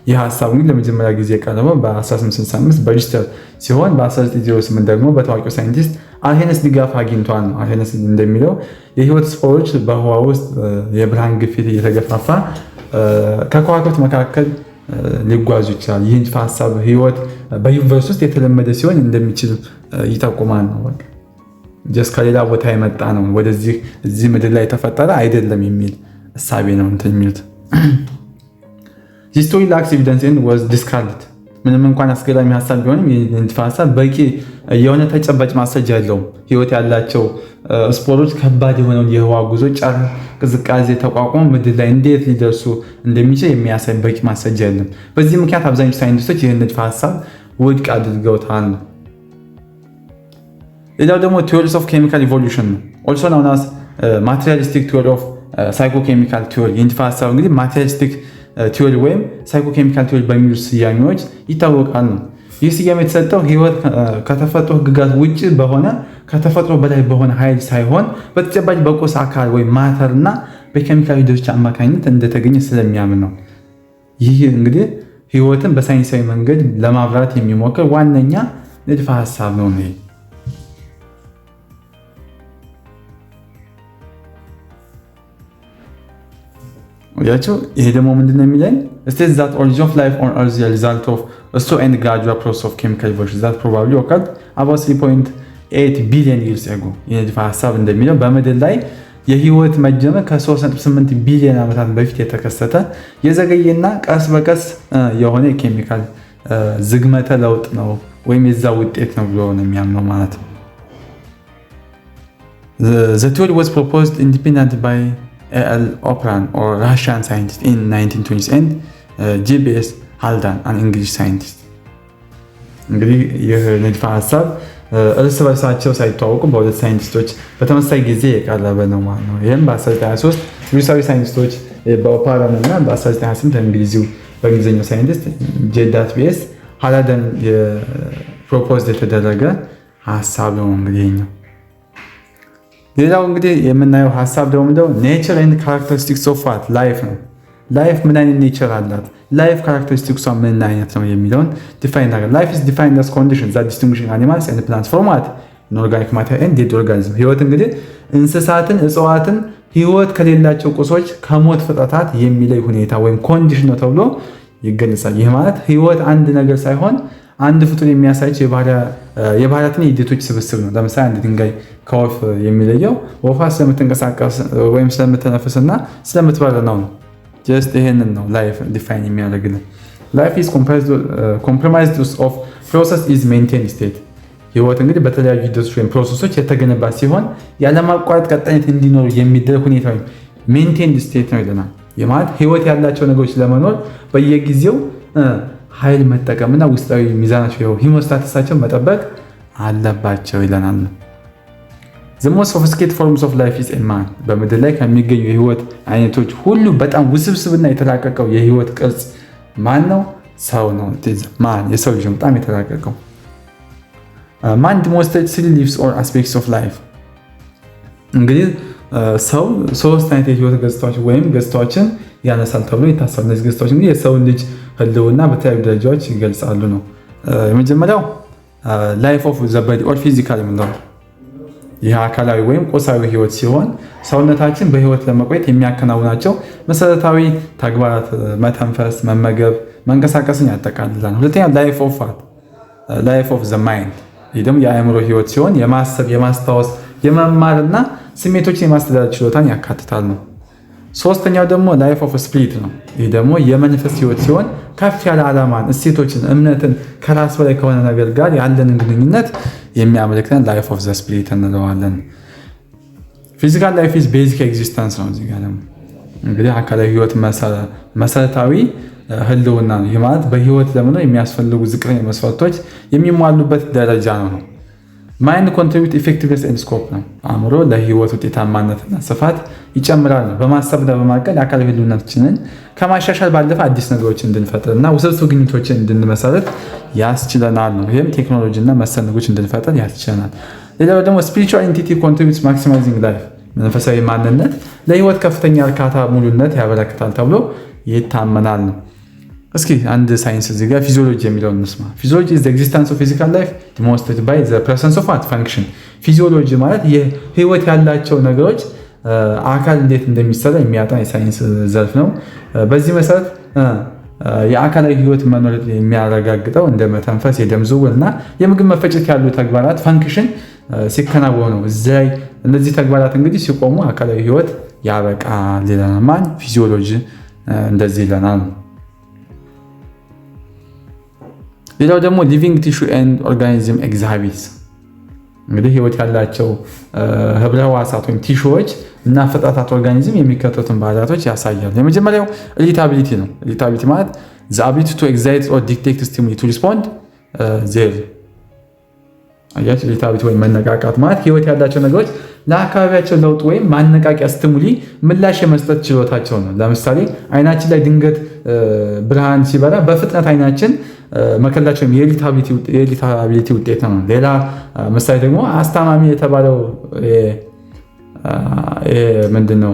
ይህ ሀሳብ እንግዲህ ለመጀመሪያ ጊዜ የቀረበው በ1865 በሪችተር ሲሆን በ1908 ደግሞ በታዋቂው ሳይንቲስት አርሄነስ ድጋፍ አግኝቷል ነው። አርሄነስ እንደሚለው የህይወት ስፖሮች በህዋ ውስጥ የብርሃን ግፊት እየተገፋፋ ከከዋክብት መካከል ሊጓዙ ይችላል። ይህ ንድፈ ሀሳብ ህይወት በዩኒቨርስ ውስጥ የተለመደ ሲሆን እንደሚችል ይጠቁማል ነው። ጀስት ከሌላ ቦታ የመጣ ነው ወደዚህ እዚህ ምድር ላይ የተፈጠረ አይደለም የሚል እሳቤ ነው እንትን የሚሉት። This theory lacks evidence and was discarded. ምንም እንኳን አስገራሚ ሀሳብ ቢሆንም ይህ ንድፈ ሀሳብ በቂ የሆነ ተጨባጭ ማስረጃ የለውም። ህይወት ያላቸው ስፖሮች ከባድ የሆነውን የህዋ ጉዞ ጨር ቅዝቃዜ ተቋቁሞ ምድር ላይ እንዴት ሊደርሱ እንደሚችል የሚያሳይ በቂ ማስረጃ የለም። በዚህ ምክንያት አብዛኞቹ ሳይንቲስቶች ይህን ንድፈ ሀሳብ ውድቅ አድርገውታል። ሌላው ደግሞ ቲዎሪስ ኦፍ ኬሚካል ኢቮሉሽን ነው። ኦልሶ ናውን አስ ማቴሪያሊስቲክ ቲዎሪ ኦፍ ሳይኮኬሚካል ቲዎሪ። ይህ ንድፈ ሀሳብ እንግዲህ ማቴሪያሊስቲክ ቲዎሪ ወይም ሳይኮኬሚካል ቲዎሪ በሚሉ ስያሜዎች ይታወቃል ነው። ይህ ስያሜ የተሰጠው ህይወት ከተፈጥሮ ህግጋት ውጭ በሆነ ከተፈጥሮ በላይ በሆነ ኃይል ሳይሆን በተጨባጭ በቁስ አካል ወይም ማተር እና በኬሚካል ሂደቶች አማካኝነት እንደተገኘ ስለሚያምን ነው። ይህ እንግዲህ ህይወትን በሳይንሳዊ መንገድ ለማብራራት የሚሞክር ዋነኛ ንድፈ ሀሳብ ነው። ይሄ ደግሞ ምንድነው የሚለኝ? states that origin of life on earth is a result of a slow and gradual process of chemical evolution that probably occurred about 3.8 billion years ago. ይህ ንድፈ ሀሳብ እንደሚለው በምድር ላይ የህይወት መጀመር ከ3.8 ቢሊዮን ዓመታት በፊት የተከሰተ የዘገየና ቀስ በቀስ የሆነ የኬሚካል ዝግመተ ለውጥ ነው ወይም የዛ ውጤት ነው ብሎ ነው የሚያምነው ማለት ነው። The theory was proposed independently by A.L. Opran, or Russian scientist, in 1920s, and J.B.S. Haldane, an English scientist. እንግዲህ ይህ ንድፈ ሀሳብ እርስ በርሳቸው ሳይተዋወቁ በሁለት ሳይንቲስቶች በተመሳሳይ ጊዜ የቀረበ ነው ማለት ነው። ይህም በ1923 ሩሲያዊ ሳይንቲስቶች በኦፓራን እና በ1928 በእንግሊዝኛው ሳይንቲስት ጄ.ቢ.ኤስ ሃልዳን ፕሮፖዝ የተደረገ ሀሳብ ነው። እንግዲህ ነው ሌላው እንግዲህ የምናየው ሀሳብ ደግሞ ኔቸር ኤንድ ካራክተሪስቲክስ ኦፍ ዋት ላይፍ ነው። ላይፍ ምን አይነት ኔቸር አላት፣ ላይፍ ካራክተሪስቲክሷ ምን አይነት ነው የሚለውን ዲፋይን አድርገን ላይፍ ኢዝ ዲፋይንድ አስ ኮንዲሽንስ ዛት ዲስቲንጉይሽ አኒማልስ ኤንድ ፕላንትስ ፍሮም ዋት ኢንኦርጋኒክ ማተር ኤንድ ዴድ ኦርጋኒዝም። ህይወት እንግዲህ እንስሳትን፣ እጽዋትን ህይወት ከሌላቸው ቁሶች ከሞት ፍጥረታት የሚለይ ሁኔታ ወይም ኮንዲሽን ነው ተብሎ ይገለጻል። ይህ ማለት ህይወት አንድ ነገር ሳይሆን አንድ ፍጡር የሚያሳያቸው የባህሪያትን የሂደቶች ስብስብ ነው። ለምሳሌ አንድ ድንጋይ ከወፍ የሚለየው ወፏ ስለምትንቀሳቀስ ወይም ስለምትነፍስና ስለምትበር ነው። ጀስት ይሄንን ነው ላይፍ ዲፋይን የሚያደርግልን። ላይፍ ኢዝ ኮምፕሮማይዝድ ኦፍ ፕሮሰስ ኢዝ ሜንቴን ስቴት። ህይወት እንግዲህ በተለያዩ ሂደቶች ወይም ፕሮሰሶች የተገነባ ሲሆን ያለማቋረጥ ቀጣይነት እንዲኖሩ የሚደረግ ሁኔታ ወይም ሜንቴን ስቴት ነው ይለናል። ይህ ማለት ህይወት ያላቸው ነገሮች ለመኖር በየጊዜው ኃይል መጠቀምና ውስጣዊ ሚዛናቸው ሂሞስታተሳቸው መጠበቅ አለባቸው ይለናል። The most sophisticated forms of life is in man። በምድር ላይ ከሚገኙ የህይወት አይነቶች ሁሉ በጣም ውስብስብና የተራቀቀው የህይወት ቅርጽ ማን ነው? ሰው ነው። ማን የሰው ልጅ በጣም የተራቀቀው። Man demonstrates three leaves or aspects of life። እንግዲህ ሰው ሶስት አይነት የህይወት ገጽታዎች ወይም ገጽታዎችን ያነሳል ተብሎ ይታሰባል። እነዚህ ገጽታዎች እንግዲህ የሰውን ልጅ ህልውና በተለያዩ ደረጃዎች ይገልጻሉ ነው። የመጀመሪያው ላይፍ ኦፍ ዘ ቦዲ ኦር ፊዚካል የምንለው ይህ አካላዊ ወይም ቁሳዊ ህይወት ሲሆን ሰውነታችን በህይወት ለመቆየት የሚያከናውናቸው መሰረታዊ ተግባራት መተንፈስ፣ መመገብ፣ መንቀሳቀስን ያጠቃልላል። ሁለተኛ ላይፍ ኦፍ ዘ ማይንድ፣ ይህ ደግሞ የአእምሮ ህይወት ሲሆን የማሰብ፣ የማስታወስ፣ የመማርና ስሜቶችን የማስተዳደር ችሎታን ያካትታል ነው። ሶስተኛው ደግሞ ላይፍ ኦፍ ስፒሪት ነው። ይህ ደግሞ የመንፈስ ህይወት ሲሆን ከፍ ያለ ዓላማን፣ እሴቶችን፣ እምነትን ከራስ በላይ ከሆነ ነገር ጋር ያለንን ግንኙነት የሚያመለክተን ላይፍ ኦፍ ዘ ስፒሪት እንለዋለን። ፊዚካል ላይፍ ኢዝ ቤዚክ ኤግዚስተንስ ነው። እዚህ ጋር ደግሞ እንግዲህ አካላዊ ህይወት መሰረታዊ ህልውና ነው። ይህ ማለት በህይወት ለመኖር የሚያስፈልጉ ዝቅተኛ መስፈርቶች የሚሟሉበት ደረጃ ነው። ማይንድ ኮንትሪቢዩት ኢፌክቲቭነስ ኤንድ ስኮፕ ነው። አእምሮ ለህይወት ውጤታማነትና ስፋት ይጨምራል ነው። በማሰብና በማቀድ አካላዊ ህልውናችንን ከማሻሻል ባለፈ አዲስ ነገሮችን እንድንፈጥርና ውስብስብ ግኝቶችን እንድንመሰረት ያስችለናል ነው። ይህም ቴክኖሎጂና መሰል ነገሮች እንድንፈጥር ያስችለናል። ሌላው ደግሞ ስፒሪቹዋል ኢንቲቲ ኮንትሪቢዩትስ ማክሲማይዚንግ ላይፍ፣ መንፈሳዊ ማንነት ለህይወት ከፍተኛ እርካታ፣ ሙሉነት ያበረክታል ተብሎ ይታመናል ነው። እስኪ አንድ ሳይንስ እዚህ ጋር ፊዚዮሎጂ የሚለውን እንስማ። ፊዚዮሎጂ ኢዝ ዘ ኤግዚስተንስ ኦፍ ፊዚካል ላይፍ ዲሞንስትሬትድ ባይ ዘ ፕሬዘንስ ኦፍ ዋት ፈንክሽን። ፊዚዮሎጂ ማለት የህይወት ያላቸው ነገሮች አካል እንዴት እንደሚሰራ የሚያጠና የሳይንስ ዘርፍ ነው። በዚህ መሰረት የአካላዊ ህይወት መኖር የሚያረጋግጠው እንደ መተንፈስ፣ የደም ዝውውር እና የምግብ መፈጨት ያሉ ተግባራት ፈንክሽን ሲከናወኑ እዚህ ላይ እነዚህ ተግባራት እንግዲህ ሲቆሙ አካላዊ ህይወት ያበቃል ይለናል። ማን? ፊዚዮሎጂ እንደዚህ ይለናል። ሌላው ደግሞ ሊቪንግ ቲሹ ኤንድ ኦርጋኒዝም ኤግዛቢትስ፣ እንግዲህ ህይወት ያላቸው ህብረ ህዋሳት ወይም ቲሹዎች እና ፍጥረታት ኦርጋኒዝም የሚከተሉትን ባህሪያቶች ያሳያሉ። የመጀመሪያው ኢሪታቢሊቲ ነው። ኢሪታቢሊቲ ማለት ዘ አቢሊቲ ቱ ኤግዛይት ኦር ዲክቴት ስቲሙሊ ቱ ሪስፖንድ ዜር። አያችሁ፣ ኢሪታቢሊቲ ወይም መነቃቃት ማለት ህይወት ያላቸው ነገሮች ለአካባቢያቸው ለውጥ ወይም ማነቃቂያ ስቲሙሊ ምላሽ የመስጠት ችሎታቸው ነው። ለምሳሌ አይናችን ላይ ድንገት ብርሃን ሲበራ በፍጥነት አይናችን መከላቸው የኢሪታቢሊቲ ውጤት ነው። ሌላ ምሳሌ ደግሞ አስታማሚ የተባለው ምንድነው?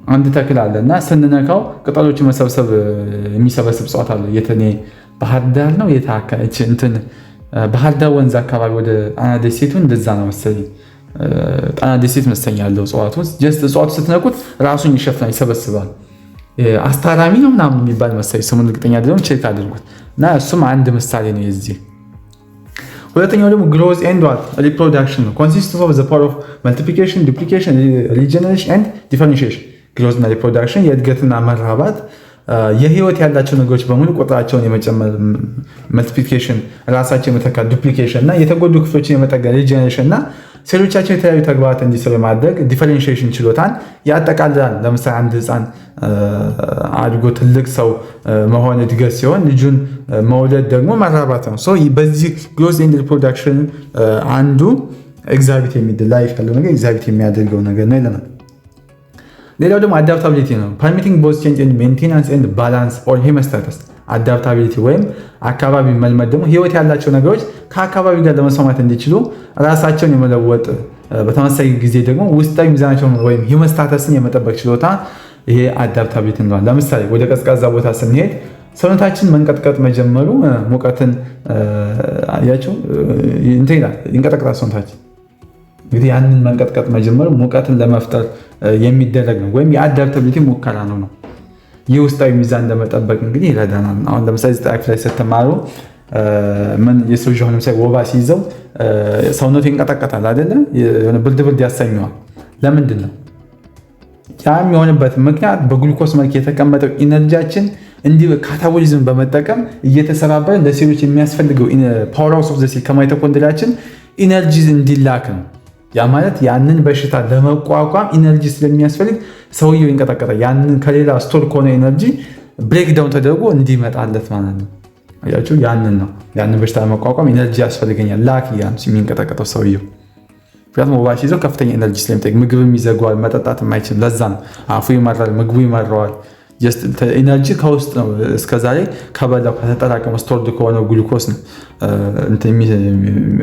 አንድ ተክል አለ እና ስንነካው ቅጠሎችን መሰብሰብ የሚሰበስብ እጽዋት አለ። የተኔ ባህር ዳር ነው የታከች እንትን ባህር ዳር ወንዝ አካባቢ ወደ ጣና ደሴቱ እንደዛ ነው መሰለኝ። ጣና ደሴት መሰለኝ ያለው እጽዋቱ ጀስት እጽዋቱ ስትነኩት ራሱን ይሸፍናል፣ ይሰበስባል። አስታራሚ ነው ምናምን የሚባል መሰለኝ፣ ስሙን እርግጠኛ አይደለሁም፣ ቼክ አድርጉት እና እሱም አንድ ምሳሌ ነው የዚህ። ሁለተኛው ደግሞ ግሮዝ ኤንድ ዋት ሪፕሮዳክሽን ነው። ኮንሲስት ኦፍ ዘ ፓወር ኦፍ መልቲፕሊኬሽን፣ ዱፕሊኬሽን፣ ሪጀነሬሽን ኤንድ ዲፈረንሺዬሽን። ግሮዝ እና ሪፕሮዳክሽን የእድገትና መራባት የህይወት ያላቸው ነገሮች በሙሉ ቁጥራቸውን የመጨመር መልቲፕሊኬሽን፣ ራሳቸው የመተካት ዱፕሊኬሽን እና የተጎዱ ክፍሎችን የመጠገን ሪጀነሬሽን እና ሴሎቻቸው የተለያዩ ተግባራት እንዲሰሩ የማድረግ ዲፈረንሺዬሽን ችሎታን ያጠቃልላል። ለምሳሌ አንድ ህፃን አድጎ ትልቅ ሰው መሆን እድገት ሲሆን ልጁን መውለድ ደግሞ መራባት ነው። በዚህ ግሮዝ ኤንድ ሪፕሮዳክሽን አንዱ ኤግዛቢት ላይፍ ያለው ነገር ኤግዛቢት የሚያደርገው ነገር ነው ይለናል። ሌላው ደግሞ አዳፕታቢሊቲ ነው። ፐርሚቲንግ ቦዝ ቼንጅ ኤንድ ሜንቴናንስ ኤንድ ባላንስ ኦር ሄሞስታተስ። አዳፕታቢሊቲ ወይም አካባቢ መልመድ ደግሞ ህይወት ያላቸው ነገሮች ከአካባቢ ጋር ለመስማማት እንዲችሉ ራሳቸውን የመለወጥ በተመሳሳይ ጊዜ ደግሞ ውስጣዊ ሚዛናቸውን ወይም ሄሞስታተስን የመጠበቅ ችሎታ ይሄ አዳፕታቢሊቲ እንለዋለን። ለምሳሌ ወደ ቀዝቃዛ ቦታ ስንሄድ ሰውነታችን መንቀጥቀጥ መጀመሩ ሙቀትን አያቸው እንትን ይላል፣ ይንቀጠቅጣል ሰውነታችን። እንግዲህ ያንን መንቀጥቀጥ መጀመሩ ሙቀትን ለመፍጠር የሚደረግ ነው ወይም የአዳፕታቢሊቲ ሙከራ ነው። ይህ ውስጣዊ ሚዛን ለመጠበቅ እንግዲህ ይረዳናል። አሁን ለምሳሌ ዘጠኝ ላይ ስትማሩ ምን የሰው ልጅ ለምሳሌ ወባ ሲይዘው ሰውነቱ ይንቀጠቀጣል አይደለ? የሆነ ብርድ ብርድ ያሰኘዋል። ለምንድን ነው? ያ የሚሆንበት ምክንያት በግሉኮስ መልክ የተቀመጠው ኢነርጂያችን እንዲህ ካታቦሊዝም በመጠቀም እየተሰራበረ ለሴሎች የሚያስፈልገው ፓወር ኦፍ ዘ ሴል ከማይቶኮንድሪያችን ኢነርጂ እንዲላክ ነው። ያ ማለት ያንን በሽታ ለመቋቋም ኢነርጂ ስለሚያስፈልግ ሰውየው ይንቀጠቀጣል። ያንን ከሌላ ስቶር ከሆነ ኢነርጂ ብሬክዳውን ተደርጎ እንዲመጣለት ማለት ነው። አያችሁ፣ ያንን በሽታ ለመቋቋም ኢነርጂ ያስፈልገኛል ላክ ያን የሚንቀጠቀጠው ሰውየው። ምክንያቱም ወባ ሲይዘው ከፍተኛ ኢነርጂ ስለሚጠይቅ ምግብም ይዘጋዋል፣ መጠጣት የማይችል ለዛ ነው። አፉ ይመራል፣ ምግቡ ይመራዋል። ኢነርጂ ከውስጥ ነው እስከዛሬ ከበላው ከተጠራቀመ ስቶርድ ከሆነው ግሉኮስ ነው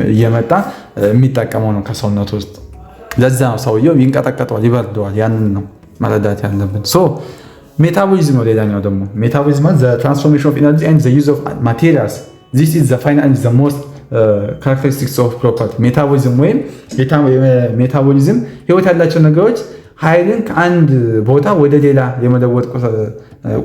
እየመጣ የሚጠቀመው ነው ከሰውነት ውስጥ። ለዛ ነው ሰውየው ይንቀጠቀጠዋል፣ ይበርደዋል። ያንን ነው መረዳት ያለብን። ሜታቦሊዝም ነው። ሌላኛው ደግሞ ሜታቦሊዝም ትራንስፎርሜሽን ኦፍ ኢነርጂ ኤንድ ዩዝ ኦፍ ማቴሪያልስ ዚስ ኢዝ ዘ ፋይናል ኤንድ ዘ ሞስት ካራክተሪስቲክስ ኦፍ ፕሮፐርቲ። ሜታቦሊዝም ወይም ሜታቦሊዝም ህይወት ያላቸው ነገሮች ኃይልን ከአንድ ቦታ ወደ ሌላ የመለወጥ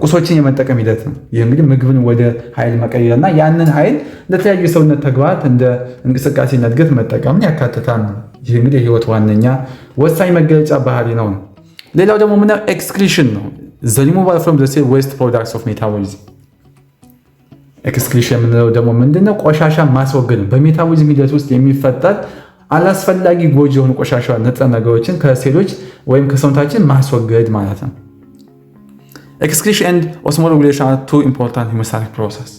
ቁሶችን የመጠቀም ሂደት ነው። ይህ እንግዲህ ምግብን ወደ ኃይል መቀየር እና ያንን ኃይል ለተለያዩ የሰውነት ተግባራት እንደ እንቅስቃሴና እድገት መጠቀምን ያካትታል። ይህ እንግዲህ የህይወት ዋነኛ ወሳኝ መገለጫ ባህሪ ነው። ሌላው ደግሞ ምናየው ኤክስክሪሽን ነው። ዘ ሪሙቫል ፍሮም ዘ ሴል ዌስት ፕሮዳክትስ ኦፍ ሜታቦሊዝም። ኤክስክሪሽን የምንለው ደግሞ ምንድነው? ቆሻሻ ማስወገድ ነው። በሜታቦሊዝም ሂደት ውስጥ የሚፈጠር አላስፈላጊ ጎጂ የሆኑ ቆሻሻ ንጥረ ነገሮችን ከሴሎች ወይም ከሰውነታችን ማስወገድ ማለት ነው። ኤክስክሪሽን ኤንድ ኦስሞሬጉሌሽን አር ቱ ኢምፖርታንት ሄሞስታቲክ ፕሮሰስ።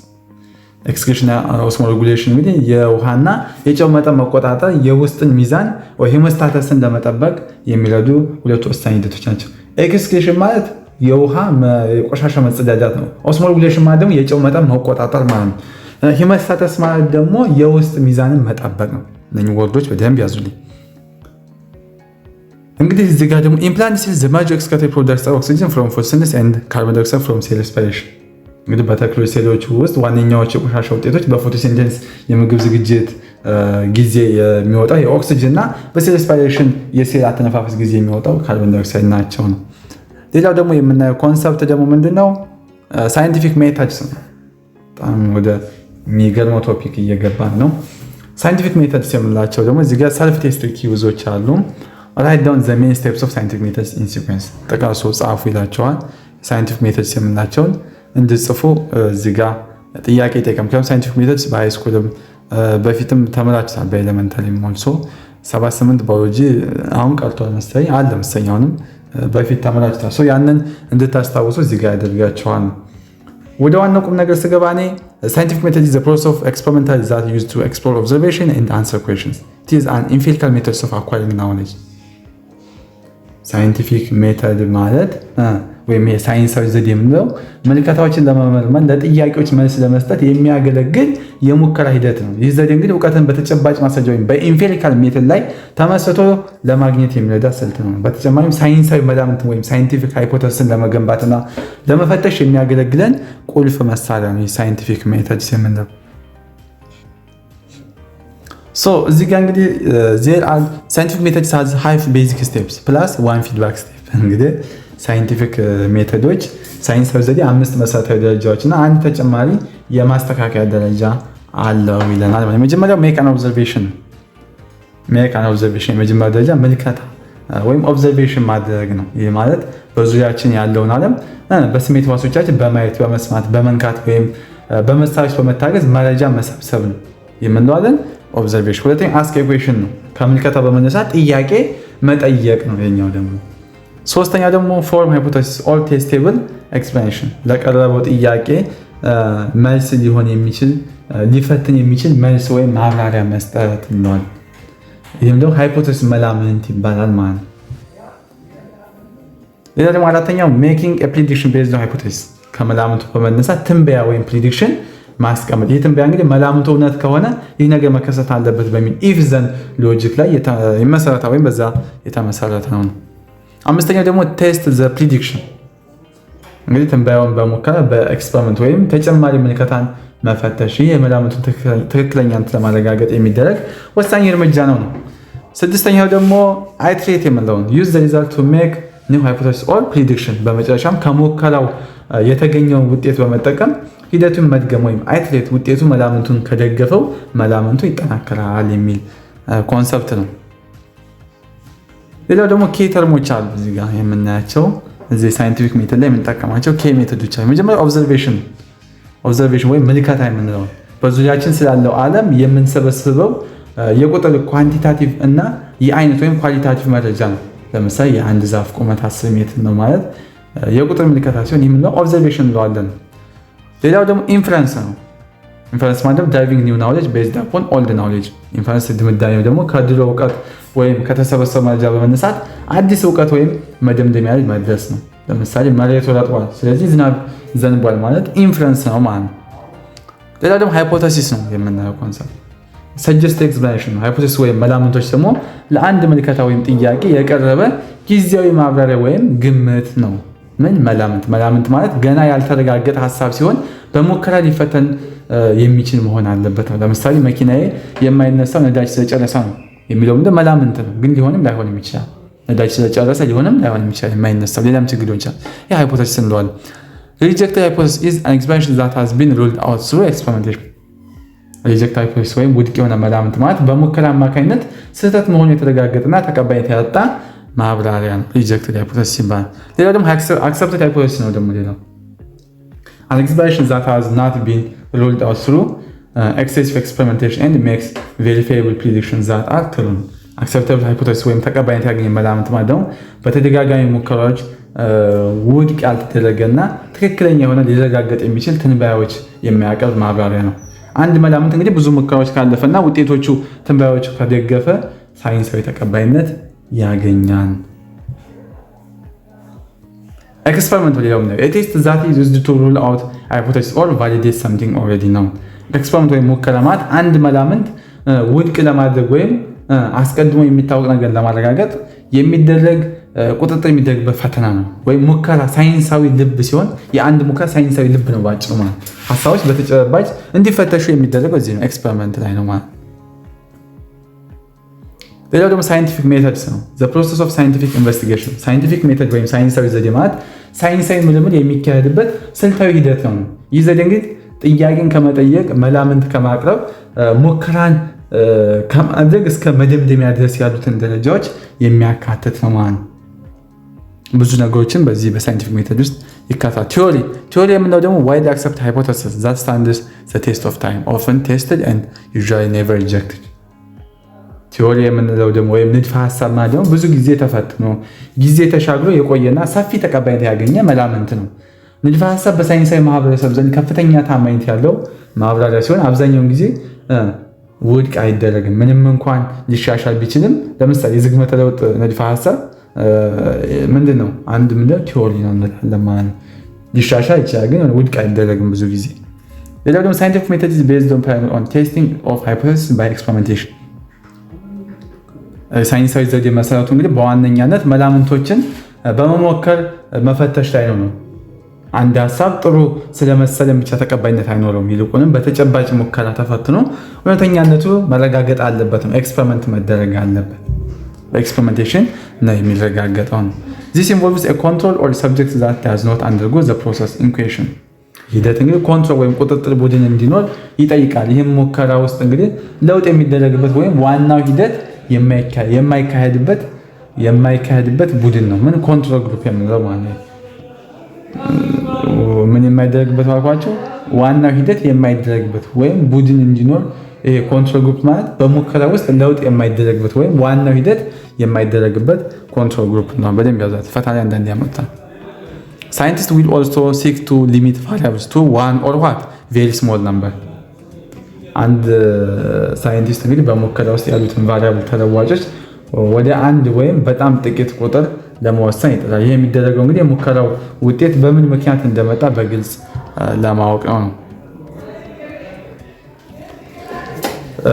ኤክስክሪሽን እና ኦስሞሬጉሌሽን እንግዲህ የውሃና የጨው መጠን መቆጣጠር የውስጥን ሚዛን ወይ ሄሞስታተስን ለመጠበቅ የሚረዱ ሁለቱ ወሳኝ ሂደቶች ናቸው። ኤክስክሪሽን ማለት የውሃ የቆሻሻ መጸዳዳት ነው። ኦስሞሬጉሌሽን ማለት ደግሞ የጨው መጠን መቆጣጠር ማለት ነው። ሄሞስታተስ ማለት ደግሞ የውስጥ ሚዛንን መጠበቅ ነው። እነኚህ ወርዶች በደንብ ያዙልኝ። እንግዲህ እዚህ ጋር ደግሞ ኢምፕላንት ሴልስ ዘ ማጆር ኤክስክሪቶሪ ፕሮዳክትስ አር ኦክሲጅን ፍሮም ፎቶሲንተሲስ ኤንድ ካርቦን ዳይኦክሳይድ ፍሮም ሴል ሬስፒሬሽን። እንግዲህ በተክሎች ሴሎች ውስጥ ዋነኛዎቹ የቆሻሻ ውጤቶች በፎቶሲንተሲስ የምግብ ዝግጅት ጊዜ የሚወጣው የኦክሲጅን እና በሴል ሬስፒሬሽን የሴል አተነፋፈስ ጊዜ የሚወጣው ካርቦን ዳይኦክሳይድ ናቸው ነው። ሌላው ደግሞ የምናየው ኮንሰፕት ደግሞ ምንድነው? ሳይንቲፊክ ሜተድስ ነው። በጣም ወደ የሚገርመው ቶፒክ እየገባን ነው። ሳይንቲፊክ ሜተድስ የምንላቸው ደግሞ እዚህ ጋር ሰልፍ ቴስት ኪውዞች አሉ። ራይት ዳውን ዘ ሜን ስቴፕስ ኦፍ ሳይንቲፊክ ሜተድስ ኢን ሲኩዌንስ፣ ጠቃሱ ጻፉ ይላቸዋል። ሳይንቲፊክ ሜተድስ የምንላቸውን እንድጽፉ እዚህ ጋር ጥያቄ ይጠይቃል። ምክንያቱም ሳይንቲፊክ ሜተድስ በሃይስኩልም በፊትም ተምራችኋል፣ በኤሌመንታሪ ሞልሶ 78 ባዮሎጂ አሁን ቀርቷል መሰለኝ፣ አለ መሰለኝ አሁንም በፊት ተምራችኋል። ያንን እንድታስታውሱ እዚህ ጋር ያደርጋቸዋል። ወደ ዋናው ቁም ነገር ስገባ እኔ ሳይንቲፊክ ሜተድ ኢዝ ዘ ፕሮሰስ ኦፍ ኤክስፐሪመንታል ዛት ዩዝድ ቱ ኤክስፕሎር ኦብዘርቬሽን ኤንድ አንሰር ኩዌስችንስ ኢት ኢዝ አን ኢምፒሪካል ሜተድ ኦፍ አኳሪንግ ናውሌጅ። ሳይንቲፊክ ሜተድ ማለት ወይም የሳይንሳዊ ዘዴ የምንለው ምልከታዎችን ለመመርመር ለጥያቄዎች መልስ ለመስጠት የሚያገለግል የሙከራ ሂደት ነው። ይህ ዘዴ እንግዲህ እውቀትን በተጨባጭ ማስረጃ ወይም በኢምፒሪካል ሜተድ ላይ ተመስርቶ ለማግኘት የሚረዳ ስልት ነው። በተጨማሪም ሳይንሳዊ መላምት ወይም ሳይንቲፊክ ሃይፖቴሲስን ለመገንባትና ለመፈተሽ የሚያገለግለን ቁልፍ መሳሪያ ነው ሳይንቲፊክ ሜተድስ የምንለው። እዚህ ጋር እንግዲህ ሳይንቲፊክ ሜተድስ ሃዝ 5 ቤዚክ ስቴፕስ ፕላስ 1 ፊድባክ ስቴፕ። እንግዲህ ሳይንቲፊክ ሜተዶች ሳይንሳዊ ዘዴ 5 መሰረታዊ ደረጃዎች እና አንድ ተጨማሪ የማስተካከያ ደረጃ አለው ይለናል። የመጀመሪያው ሜክ አን ኦብዘርቬሽን የመጀመሪያው ደረጃ ምልከታ ወይም ኦብዘርቬሽን ማድረግ ነው። ይህ ማለት በዙሪያችን ያለውን ዓለም በስሜት ሕዋሶቻችን በማየት በመስማት በመንካት ወይም በመሳሪያዎች በመታገዝ መረጃ መሰብሰብ ነው የምንለዋለን ኦብዘርቬሽን። ሁለተኛው አስክ ኤ ኩዌሽን ነው። ከምልከታ በመነሳት ጥያቄ መጠየቅ ነው የኛው ደግሞ። ሶስተኛ ደግሞ ፎርም ሃይፖቴሲስ ኦር ቴስቴብል ኤክስፕላኔሽን፣ ለቀረበው ጥያቄ መልስ ሊሆን የሚችል ሊፈትን የሚችል መልስ ወይም ማብራሪያ መስጠት እንለዋለን። ይህም ደግሞ ሃይፖቴሲስ መላምት ይባላል ማለት ነው። ሌላ ደግሞ አራተኛው ሜኪንግ ኤ ፕሪዲክሽን ቤዝድ ኦን ሃይፖቴሲስ፣ ከመላምቱ በመነሳት ትንበያ ወይም ፕሪዲክሽን ማስቀመጥ። ይህ ትንበያ እንግዲህ መላምቱ እውነት ከሆነ ይህ ነገር መከሰት አለበት በሚል ኢፍ ዘን ሎጂክ ላይ የመሰረተ ወይም በዛ የተመሰረተ ነው። አምስተኛው ደግሞ ቴስት ዘ ፕሪዲክሽን፣ እንግዲህ ትንበያውን በሙከራ በኤክስፐሪመንት ወይም ተጨማሪ ምልከታን መፈተሽ። ይህ የመላምቱ ትክክለኛነት ለማረጋገጥ የሚደረግ ወሳኝ እርምጃ ነው። ስድስተኛው ደግሞ አይትሬት የምንለውን ዩዝ ዘ ሪዛልት ቱ ሜክ ኒው ሃይፖቴሲስ ኦር ፕሪዲክሽን፣ በመጨረሻም ከሙከራው የተገኘውን ውጤት በመጠቀም ሂደቱን መድገም ወይም አይትሬት፣ ውጤቱ መላምቱን ከደገፈው መላምቱ ይጠናከራል የሚል ኮንሰፕት ነው። ሌላው ደግሞ ኬ ተርሞች አሉ እዚህ ጋር የምናያቸው እዚህ ሳይንቲፊክ ሜተድ ላይ የምንጠቀማቸው ኬ ሜቶዶች አሉ። መጀመሪያ ኦብዘርቬሽን ወይም ምልከታ የምንለው በዙሪያችን ስላለው ዓለም የምንሰበስበው የቁጥር ኳንቲታቲቭ እና የአይነት ወይም ኳሊታቲቭ መረጃ ነው። ለምሳሌ የአንድ ዛፍ ቁመት 10 ሜትር ነው ማለት የቁጥር ምልከታ ሲሆን ይህ ኦብዘርቬሽን እንለዋለን። ሌላው ደግሞ ኢንፈረንስ ነው። ኢንፈረንስ ማለት ዳይቪንግ ኒው ናውሌጅ ቤዝድ አፖን ኦልድ ናውሌጅ። ኢንፈረንስ ድምዳሜ ደግሞ ከድሮ እውቀት ወይም ከተሰበሰበ መረጃ በመነሳት አዲስ እውቀት ወይም መደምደሚያ ላይ መድረስ ነው። ለምሳሌ መሬቱ ረጥቧል ስለዚህ ዝናብ ዘንቧል ማለት ኢንፈረንስ ነው ማለት ነው። ሌላው ደግሞ ሃይፖቴሲስ ነው የምናየው ኮንሰፕት ሰጀስቲቭ ኤክስፕላኔሽን ነው። ሃይፖቴሲስ ወይም መላምቶች ደግሞ ለአንድ ምልከታ ወይም ጥያቄ የቀረበ ጊዜያዊ ማብራሪያ ወይም ግምት ነው። መላምት ማለት ገና ያልተረጋገጠ ሀሳብ ሲሆን በሙከራ ሊፈተን የሚችል መሆን አለበት ነው። ለምሳሌ መኪናዬ የማይነሳው ነዳጅ ስለጨረሰ ነው የሚለው መላምት ነው፣ ግን ሊሆንም ላይሆንም ይችላል። ነዳጅ ስለጨረሰ ሊሆንም ላይሆንም ይችላል የማይነሳው ሌላም ችግር ሊሆን ይችላል። ይህ ሃይፖቴሲስ እንለዋለን። ሪጀክትድ ሃይፖቴሲስ ኢዝ አን ኤክስፕላኔሽን ዛት ሃዝ ቢን ሩልድ አውት ስሩ ኤክስፐሪመንቴሽን። ሪጀክትድ ሃይፖቴሲስ ወይም ውድቅ የሆነ መላምት ማለት በሙከራ አማካኝነት ስህተት መሆኑ የተረጋገጠና ተቀባይነት ያጣ ማብራሪያ ነው ሪጀክትድ ሃይፖቴሲስ ይባላል። ሌላው ደግሞ አክሰፕትድ ሃይፖቴሲስ ነው። ደግሞ ሌላው an explanation that has not been ruled out through excessive experimentation and makes verifiable predictions that are true. acceptable hypothesis ወይም ተቀባይነት ያገኘ መላምት ማለት ደግሞ በተደጋጋሚ ሙከራዎች ውድቅ ያልተደረገና ትክክለኛ የሆነ ሊረጋገጥ የሚችል ትንበያዎች የሚያቀርብ ማብራሪያ ነው። አንድ መላምት እንግዲህ ብዙ ሙከራዎች ካለፈና ውጤቶቹ ትንበያዎች ከደገፈ ሳይንሳዊ ተቀባይነት ያገኛል። ኤክስፐሪመንት ሌላው ነው ቴስት ዛት ኢዝ ዩዝድ ቱ ሩል አውት ሃይፖቴሲስ ኦር ቫሊዴት ሰምቲንግ ኦልሬዲ ነው። ኤክስፐሪመንት ወይም ሙከራ ማለት አንድ መላምት ውድቅ ለማድረግ ወይም አስቀድሞ የሚታወቅ ነገር ለማረጋገጥ የሚደረግ ቁጥጥር የሚደረግበት ፈተና ነው። ወይም ሙከራ ሳይንሳዊ ልብ ሲሆን የአንድ ሙከራ ሳይንሳዊ ልብ ነው ባጭሩ ማለት ሀሳቦች በተጨባጭ እንዲፈተሹ የሚደረገው እዚህ ነው ኤክስፐሪመንት ላይ ነው ማለት። ሌላው ደግሞ ሳይንቲፊክ ሜተድስ ነው። ዘ ፕሮሰስ ኦፍ ሳይንቲፊክ ኢንቨስቲጌሽን። ሳይንቲፊክ ሜተድ ወይም ሳይንሳዊ ዘዴ ማለት ሳይንሳዊ ምርምር የሚካሄድበት ስልታዊ ሂደት ነው። ይህ ዘዴ እንግዲህ ጥያቄን ከመጠየቅ መላምንት ከማቅረብ ሙከራን ከማድረግ እስከ መደምደሚያ ድረስ ያሉትን ደረጃዎች የሚያካትት ነው ማለት ነው። ብዙ ነገሮችን በዚህ በሳይንቲፊክ ሜተድ ውስጥ ይካታል። ቲዮሪ የምንለው ደግሞ ዋይድ አክሰፕት ሃይፖቴሲስ ዛት ስታንድስ ዘ ቴስት ኦፍ ታይም ኦፍን ቴስትድ ኤንድ ዩዥዋሊ ኔቨር ሪጀክትድ። ቲዮሪ የምንለው ደግሞ ወይም ንድፈ ሀሳብ ማለት ደግሞ ብዙ ጊዜ ተፈትኖ ጊዜ ተሻግሮ የቆየና ሰፊ ተቀባይነት ያገኘ መላምንት ነው። ንድፈ ሀሳብ በሳይንሳዊ ማህበረሰብ ዘንድ ከፍተኛ ታማኝነት ያለው ማብራሪያ ሲሆን አብዛኛውን ጊዜ ውድቅ አይደረግም ምንም እንኳን ሊሻሻል ቢችልም። ለምሳሌ የዝግመተ ለውጥ ንድፈ ሀሳብ ምንድን ነው? አንድ ቲዮሪ ነው እንላለን። ሊሻሻል ይችላል ግን ውድቅ አይደረግም ብዙ ጊዜ። ሌላው ደግሞ ሳይንቲፊክ ሜተድ ኢዝ ቤዝድ ኦን ቴስቲንግ ኦፍ ሃይፖቴሲስ ባይ ኤክስፐሪሜንቴሽን። ሳይንሳዊ ዘዴ መሰረቱ እንግዲህ በዋነኛነት መላምንቶችን በመሞከር መፈተሽ ላይ ነው። አንድ ሀሳብ ጥሩ ስለመሰለን ብቻ ተቀባይነት አይኖረውም። ይልቁንም በተጨባጭ ሙከራ ተፈትኖ እውነተኛነቱ መረጋገጥ አለበት ነው። ኤክስፐሪመንት መደረግ አለበት። በኤክስፐሪሜንቴሽን ነው የሚረጋገጠው ነው። This involves a control or subject that does not undergo the process in question. ሂደት እንግዲህ ኮንትሮል ወይም ቁጥጥር ቡድን እንዲኖር ይጠይቃል። ይህም ሙከራ ውስጥ እንግዲህ ለውጥ የሚደረግበት ወይም ዋናው ሂደት የማይካሄድበት ቡድን ነው። ምን ኮንትሮል ግሩፕ የምንለው ማለት ነው። ምን የማይደረግበት አልኳቸው፣ ዋናው ሂደት የማይደረግበት ወይም ቡድን እንዲኖር። ይሄ ኮንትሮል ግሩፕ ማለት በሙከራ ውስጥ ለውጥ የማይደረግበት ወይም ዋናው ሂደት የማይደረግበት ኮንትሮል ግሩፕ ነው። በደንብ ያዛት ፈታኝ አንዳንድ ያመጣል። ሳይንቲስት ዊል ኦልሶ ሲክ ቱ ሊሚት ቫሪያብልስ ቱ ዋን ኦር ዋት ቬሪ ስሞል ነምበር። አንድ ሳይንቲስት እንግዲህ በሙከራ ውስጥ ያሉትን ቫሪያብል ተለዋጮች ወደ አንድ ወይም በጣም ጥቂት ቁጥር ለመወሰን ይጥራል። ይህ የሚደረገው እንግዲህ የሙከራው ውጤት በምን ምክንያት እንደመጣ በግልጽ ለማወቅ ነው።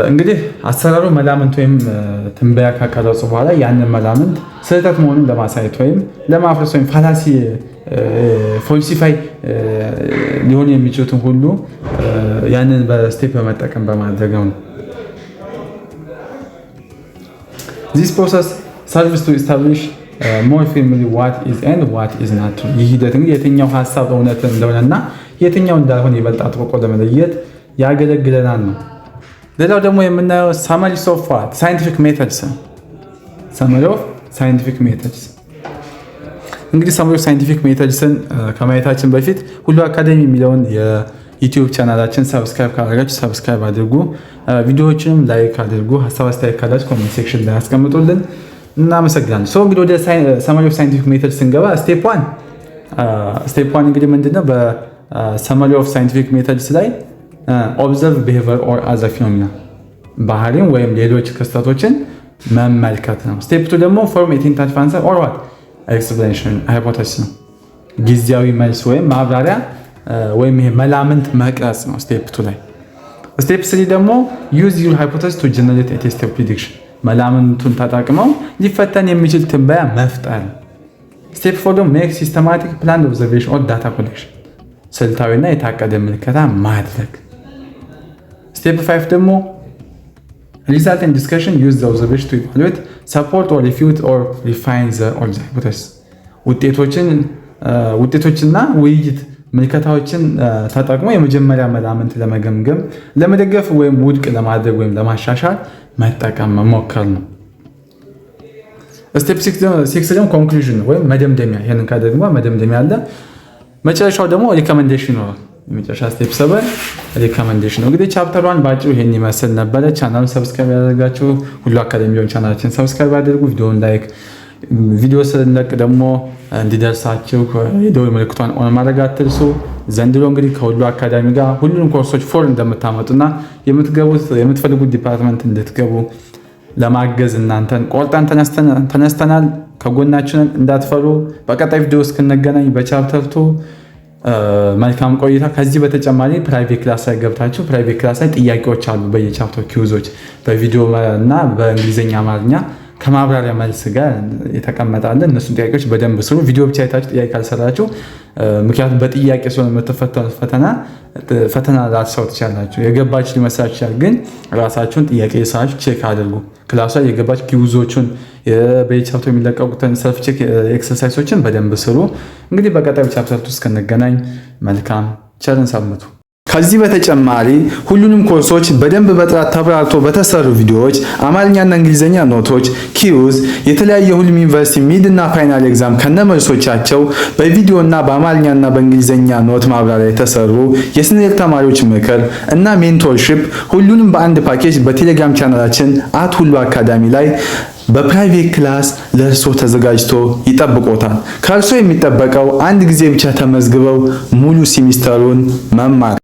እንግዲህ አሰራሩ መላምንት ወይም ትንበያ ካቀረጹ በኋላ ያንን መላምንት ስህተት መሆኑን ለማሳየት ወይም ለማፍረስ ወይም ፋላሲ ፎልሲፋይ ሊሆኑ የሚችሉትን ሁሉ ያንን በስቴፕ በመጠቀም በማድረግ ነው። This process serves to establish more firmly what is and what is not true። ይህ ሂደት እንግዲህ የትኛው ሀሳብ እውነት እንደሆነና የትኛው እንዳልሆነ ይበልጥ አጥብቆ ለመለየት ያገለግለናል ነው። ሌላው ደግሞ የምናየው ሰመሪስ ኦፍ ዋት ሳይንቲፊክ ሜተድስ። ሰመሪ ኦፍ ሳይንቲፊክ ሜተድስ እንግዲህ ሰመሪ ኦፍ ሳይንቲፊክ ሜተድስን ከማየታችን በፊት ሁሉ አካዳሚ የሚለውን የዩቲዩብ ቻናላችን ሰብስክራይብ ካላደረጋችሁ ሰብስክራይብ አድርጉ። ቪዲዮዎችንም ላይክ አድርጉ። ሀሳብ አስተያየት ካላችሁ ኮሜንት ሴክሽን ላይ አስቀምጡልን። እናመሰግናለን። እንግዲህ ወደ ሰመሪ ኦፍ ሳይንቲፊክ ሜተድስ ስንገባ ስቴፕ ዋን እንግዲህ ምንድነው? በሰመሪ ኦፍ ሳይንቲፊክ ሜተድስ ላይ ኦብዘርቭ ቢሄቪየር ኦር አዘር ፊኖሚና ባህሪን ወይም ሌሎች ክስተቶችን መመልከት ነው። ስቴፕ ቱ ደግሞ ፎርም ኤ ቴንታቲቭ አንሰር ኦር ዋት ኤክስፕላኔሽን ሃይፖቴሲስ ነው። ጊዜያዊ መልስ ወይም ማብራሪያ ወይም ይሄ መላምንት መቅረጽ ነው ስቴፕ ቱ ላይ። ስቴፕ 3 ደግሞ ዩዝ ዩር ሃይፖቴሲስ ቱ ጀነሬት ኤ ቴስት ኦፍ ፕሪዲክሽን መላምንቱን ተጠቅመው ሊፈተን የሚችል ትንበያ መፍጠር። ስቴፕ 4 ደግሞ ሜክ ሲስተማቲክ ፕላን ኦብዘርቬሽን ኦር ዳታ ኮሌክሽን ስልታዊና የታቀደ ምልከታ ማድረግ። ስቴፕ 5 ደግሞ ሪዛልት ኤንድ ዲስከሽን ዩዝ ዘ ኦብዘርቬሽን ቱ ኢቫሉዌት ሰፖርት ኦር ሪፊዩት ኦር ሪፋይን ዘ ሃይፖቴሲስ ውጤቶችና ውይይት ምልከታዎችን ተጠቅሞ የመጀመሪያ መላምንት ለመገምገም ለመደገፍ ወይም ውድቅ ለማድረግ ወይም ለማሻሻል መጠቀም መሞከር ነው። ስቴፕ 6 ደግሞ ኮንክሉዥን ወይም መደምደሚያ። ይሄንን ካደረግን መደምደሚያ አለ። መጨረሻው ደግሞ ሪኮመንዴሽን ነው። የመጨረሻ ስቴፕ 7 ሪኮመንዴሽን ነው። እንግዲህ ቻፕተር 1 ባጭሩ ይሄን ይመስል ነበረ። ቻናሉን ሰብስክራይብ ያደርጋችሁ ሁሉ አካዳሚ ቢሆን ቻናላችን ሰብስክራይብ አድርጉ። ቪዲዮውን ላይክ፣ ቪዲዮ ስለንለቅ ደግሞ እንዲደርሳችሁ የደወል ምልክቷን ኦን ማድረግ አትርሱ። ዘንድሮ እንግዲህ ከሁሉ አካዳሚ ጋር ሁሉንም ኮርሶች ፎር እንደምታመጡና የምትፈልጉት ዲፓርትመንት እንድትገቡ ለማገዝ እናንተን ቆርጠን ተነስተናል። ከጎናችን እንዳትፈሩ። በቀጣይ ቪዲዮ እስክንገናኝ በቻፕተር 2 መልካም ቆይታ። ከዚህ በተጨማሪ ፕራይቬት ክላስ ላይ ገብታችሁ ፕራይቬት ክላስ ላይ ጥያቄዎች አሉ በየቻፕተር ኪውዞች በቪዲዮ እና በእንግሊዝኛ አማርኛ ከማብራሪያ መልስ ጋር የተቀመጣለ። እነሱን ጥያቄዎች በደንብ ስሩ። ቪዲዮ ብቻ አይታችሁ ጥያቄ ካልሰራችሁ ምክንያቱም በጥያቄ ስለሆነ የምትፈተኑት ፈተና ላትሰሩ ትችላላችሁ። የገባችሁ ሊመስላችሁ ይችላል፣ ግን ራሳችሁን ጥያቄ የሰራችሁ ቼክ አድርጉ። ክላሱ ላይ የገባችሁ ኪውዞቹን በቻፕተር የሚለቀቁትን ሰልፍ ቼክ ኤክሰርሳይሶችን በደንብ ስሩ። እንግዲህ በቀጣዩ ቻፕተር ውስጥ እስክንገናኝ መልካም ቸርን ሰንብቱ። ከዚህ በተጨማሪ ሁሉንም ኮርሶች በደንብ በጥራት ተብራርቶ በተሰሩ ቪዲዮዎች፣ አማርኛና እንግሊዝኛ ኖቶች፣ ኪውዝ፣ የተለያየ ሁሉም ዩኒቨርሲቲ ሚድ እና ፋይናል ኤግዛም ከነመልሶቻቸው በቪዲዮና በአማርኛና በእንግሊዝኛ ኖት ማብራሪያ የተሰሩ የስንል ተማሪዎች ምክር እና ሜንቶርሺፕ ሁሉንም በአንድ ፓኬጅ በቴሌግራም ቻናላችን @ሁሉ አካዳሚ ላይ በፕራይቬት ክላስ ለእርሶ ተዘጋጅቶ ይጠብቆታል። ከእርሶ የሚጠበቀው አንድ ጊዜ ብቻ ተመዝግበው ሙሉ ሲሚስተሩን መማር